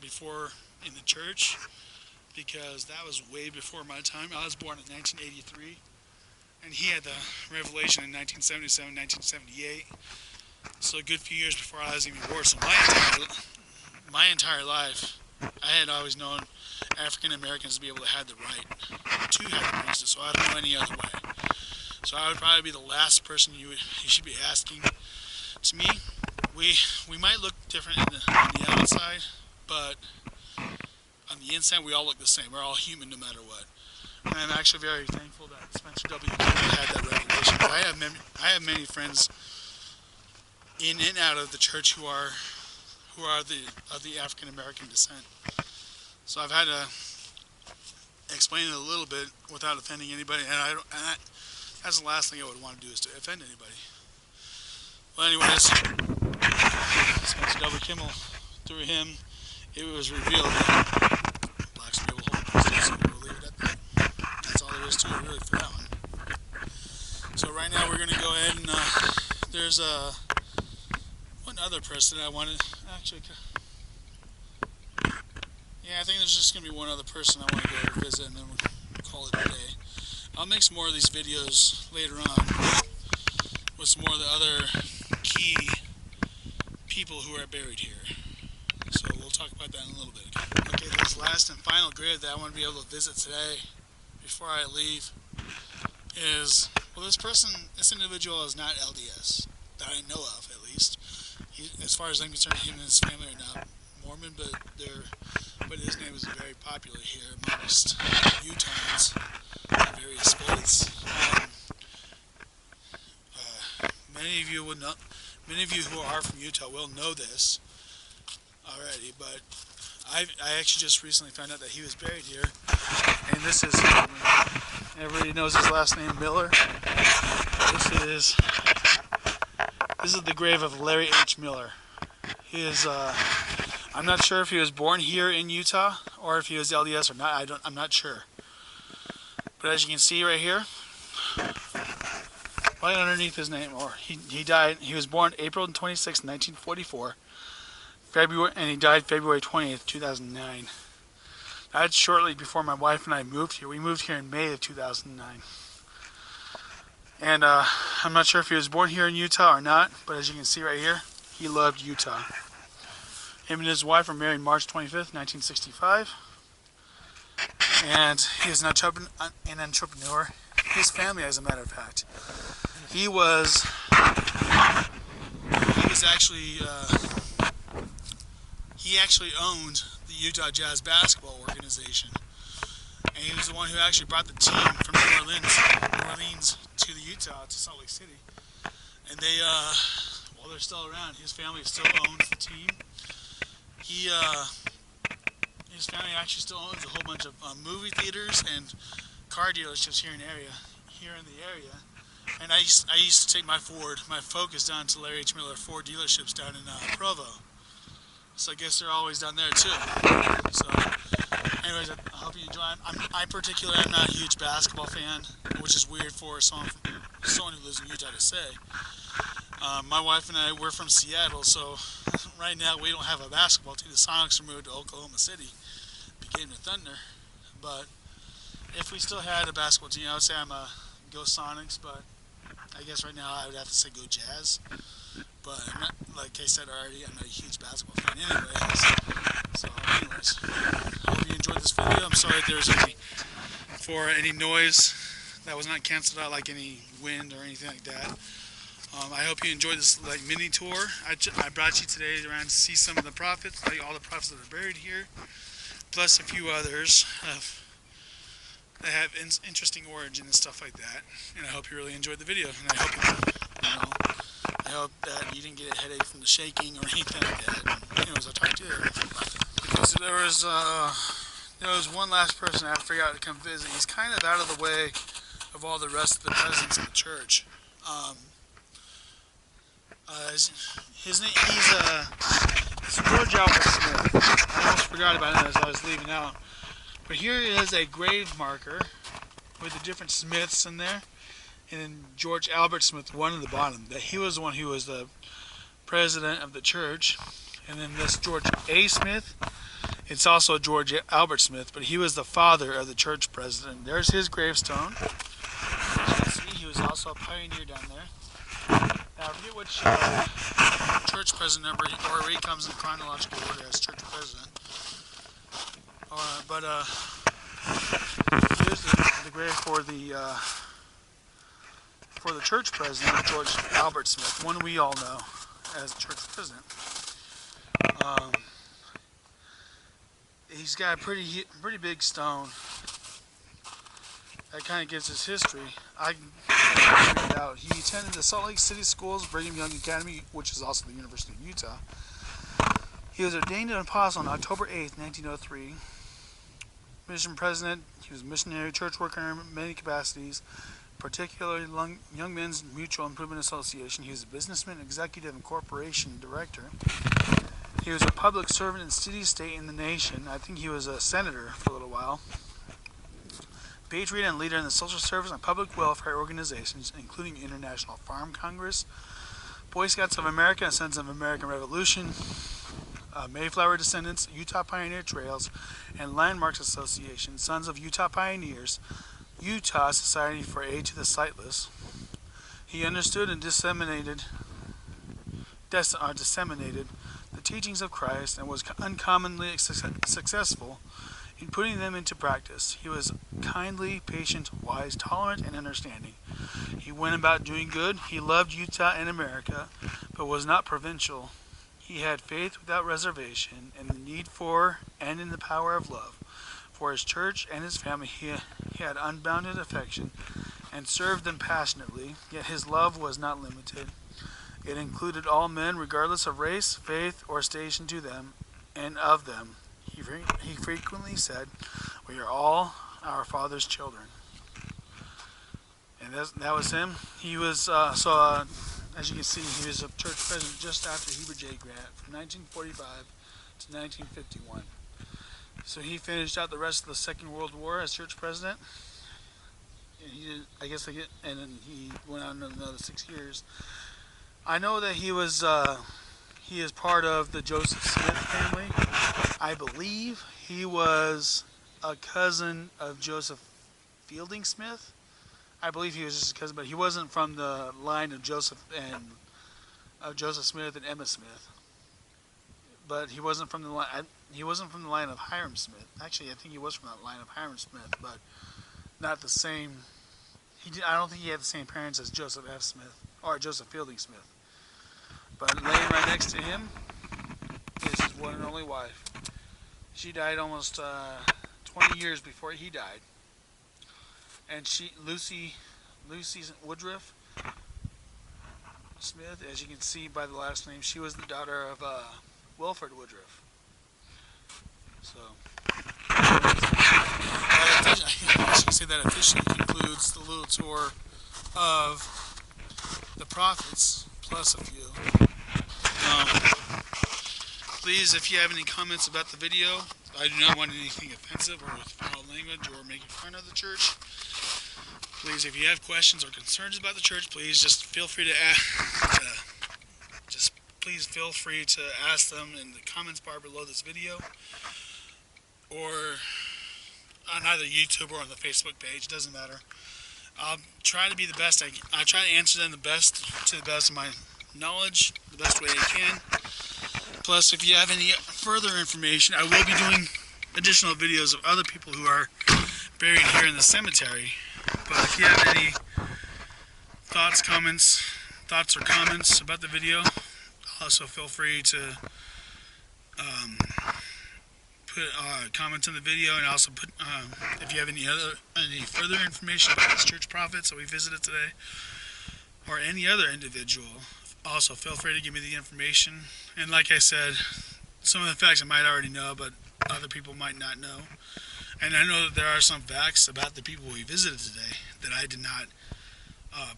before in the church, because that was way before my time. I was born in 1983, and he had the revelation in 1977, 1978, so a good few years before I was even born. So my entire life, I had always known African Americans to be able to have the right to have the priesthood, so I don't know any other way. So I would probably be the last person you should be asking. To me, we might look different on the outside, but on the inside we all look the same. We're all human no matter what. And I'm actually very thankful that Spencer W. Kimball had that revelation. I have many friends in and out of the church who are of the African American descent. So I've had to explain it a little bit without offending anybody, and that's the last thing I would want to do, is to offend anybody. Well, anyways, Spencer W. Kimball, through him, it was revealed that blacks would be able to hold the priesthood, so we'll leave it at that. That's all there is to it, really, for that one. So right now we're going to go ahead and there's one other person I wanted, actually, yeah, I think there's just going to be one other person I want to go visit, and then we'll call it a day. I'll make some more of these videos later on with some more of the other key people who are buried here. So we'll talk about that in a little bit again. Okay, this last and final grave that I want to be able to visit today before I leave is, well, this individual is not LDS, that I know of at least. As far as I'm concerned, him and his family are not Mormon, but his name is very popular here amongst Utahns in various states. Many of you who are from Utah will know this already, but I actually just recently found out that he was buried here, and this is, everybody knows his last name, Miller. This is the grave of Larry H. Miller. He is, I'm not sure if he was born here in Utah or if he was LDS or not. I'm not sure. But as you can see right here, right underneath his name, or he died. He was born April 26, 1944. And he died February 20th, 2009. That's shortly before my wife and I moved here. We moved here in May of 2009. And I'm not sure if he was born here in Utah or not, but as you can see right here, he loved Utah. Him and his wife were married March 25th, 1965. And he is an entrepreneur. His family, as a matter of fact. He actually owned the Utah Jazz basketball organization, and he was the one who actually brought the team from New Orleans to the Utah, to Salt Lake City. And they, while they're still around, his family still owns the team. His family actually still owns a whole bunch of movie theaters and car dealerships here in the area. And I used to take my Focus down to Larry H. Miller Ford dealerships down in Provo. So I guess they're always down there too. So, anyways, I hope you enjoy. I'm not a huge basketball fan, which is weird for someone who lives in Utah to say. My wife and I, we're from Seattle, so right now we don't have a basketball team. The Sonics are moved to Oklahoma City, became the Thunder. But if we still had a basketball team, I would say I'm a go Sonics, but I guess right now I would have to say go Jazz. But I'm not, like I said already, I'm not a huge basketball fan anyways. So anyways, I hope you enjoyed this video. I'm sorry if there's any noise that was not canceled out, like any wind or anything like that. I hope you enjoyed this mini tour. I brought you today around to see some of the prophets, like all the prophets that are buried here, plus a few others that have interesting origin and stuff like that. And I hope you really enjoyed the video. And I hope that you didn't get a headache from the shaking or anything like that. Anyways, I'll talk to you later. Because there was one last person I had to figure out to come visit. He's kind of out of the way of all the rest of the presidents of the church. His name, he's George Albert Smith. I almost forgot about him as I was leaving out. But here is a grave marker with the different Smiths in there. And then George Albert Smith, one at the bottom. That he was the one who was the president of the church. And then this George A. Smith, it's also George Albert Smith, but he was the father of the church president. There's his gravestone. As you can see, he was also a pioneer down there. Now, I forget which church president number, or he comes in chronological order as church president. But here's the grave for the church president, George Albert Smith, one we all know as church president. He's got a pretty big stone that kind of gives his history. I can figure it out. He attended the Salt Lake City Schools, Brigham Young Academy, which is also the University of Utah. He was ordained an apostle on October 8th, 1903. Mission president, he was a missionary, church worker in many capacities, particularly Young Men's Mutual Improvement Association. He was a businessman, executive, and corporation director. He was a public servant in city, state, and the nation. I think he was a senator for a little while. Patriot and leader in the social service and public welfare organizations, including International Farm Congress, Boy Scouts of America and Sons of American Revolution, Mayflower Descendants, Utah Pioneer Trails, and Landmarks Association, Sons of Utah Pioneers, Utah Society for Aid to the Sightless. He understood and disseminated the teachings of Christ and was uncommonly successful in putting them into practice. He was kindly, patient, wise, tolerant, and understanding. He went about doing good. He loved Utah and America, but was not provincial. He had faith without reservation in the need for and in the power of love. For his church and his family, he had unbounded affection and served them passionately, yet his love was not limited. It included all men, regardless of race, faith, or station to them and of them. he frequently said, "We are all our Father's children." And that was him. He was, as you can see, he was a church president just after Heber J. Grant from 1945 to 1951. So he finished out the rest of the Second World War as church president. And he did, and then he went on another 6 years. I know that he is part of the Joseph Smith family. I believe he was a cousin of Joseph Fielding Smith. I believe he was just a cousin, but he wasn't from the line of Joseph Smith and Emma Smith. But he wasn't from the line. He wasn't from the line of Hiram Smith. Actually, I think he was from that line of Hiram Smith, but not the same. I don't think he had the same parents as Joseph F. Smith or Joseph Fielding Smith. But laying right next to him is his one and only wife. She died almost 20 years before he died. And Lucy Woodruff Smith, as you can see by the last name, she was the daughter of Wilford Woodruff. So, I should say that officially concludes the little tour of the prophets, plus a few. Please, if you have any comments about the video, I do not want anything offensive or with foul language or making fun of the church. Please, if you have questions or concerns about the church, please just feel free to ask them in the comments bar below this video, or on either YouTube or on the Facebook page. Doesn't matter. I'll try to be the best. I try to answer them to the best of my knowledge, the best way I can. Plus, if you have any further information, I will be doing additional videos of other people who are buried here in the cemetery. But if you have any thoughts or comments about the video, also feel free to put comments on the video, and also put if you have any further information about this church prophets that we visited today, or any other individual, also feel free to give me the information. And like I said, some of the facts I might already know, but other people might not know. And I know that there are some facts about the people we visited today that I did not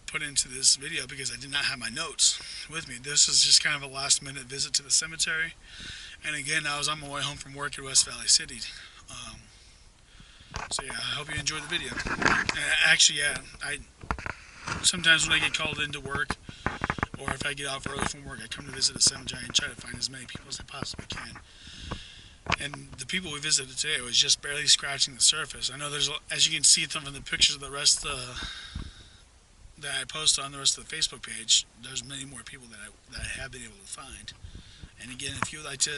put into this video because I did not have my notes with me. This is just kind of a last minute visit to the cemetery. And again, I was on my way home from work in West Valley City. So yeah, I hope you enjoyed the video. Actually, yeah, sometimes when I get called into work, or if I get off early from work, I come to visit the cemetery and try to find as many people as I possibly can. And the people we visited today was just barely scratching the surface. I know there's, as you can see from the pictures of the rest of that I posted on the rest of the Facebook page, there's many more people that I have been able to find. And again, if you would like to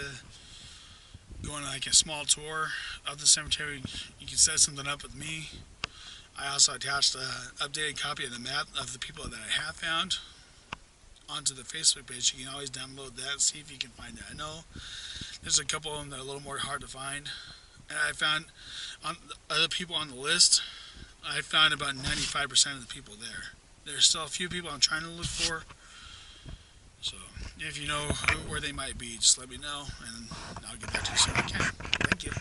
go on like a small tour of the cemetery, you can set something up with me. I also attached an updated copy of the map of the people that I have found onto the Facebook page. You can always download that and see if you can find it. I know there's a couple of them that are a little more hard to find. And I found on other people on the list, I found about 95% of the people there. There's still a few people I'm trying to look for. So if you know where they might be, just let me know, and I'll get back to you as soon as I can. Thank you.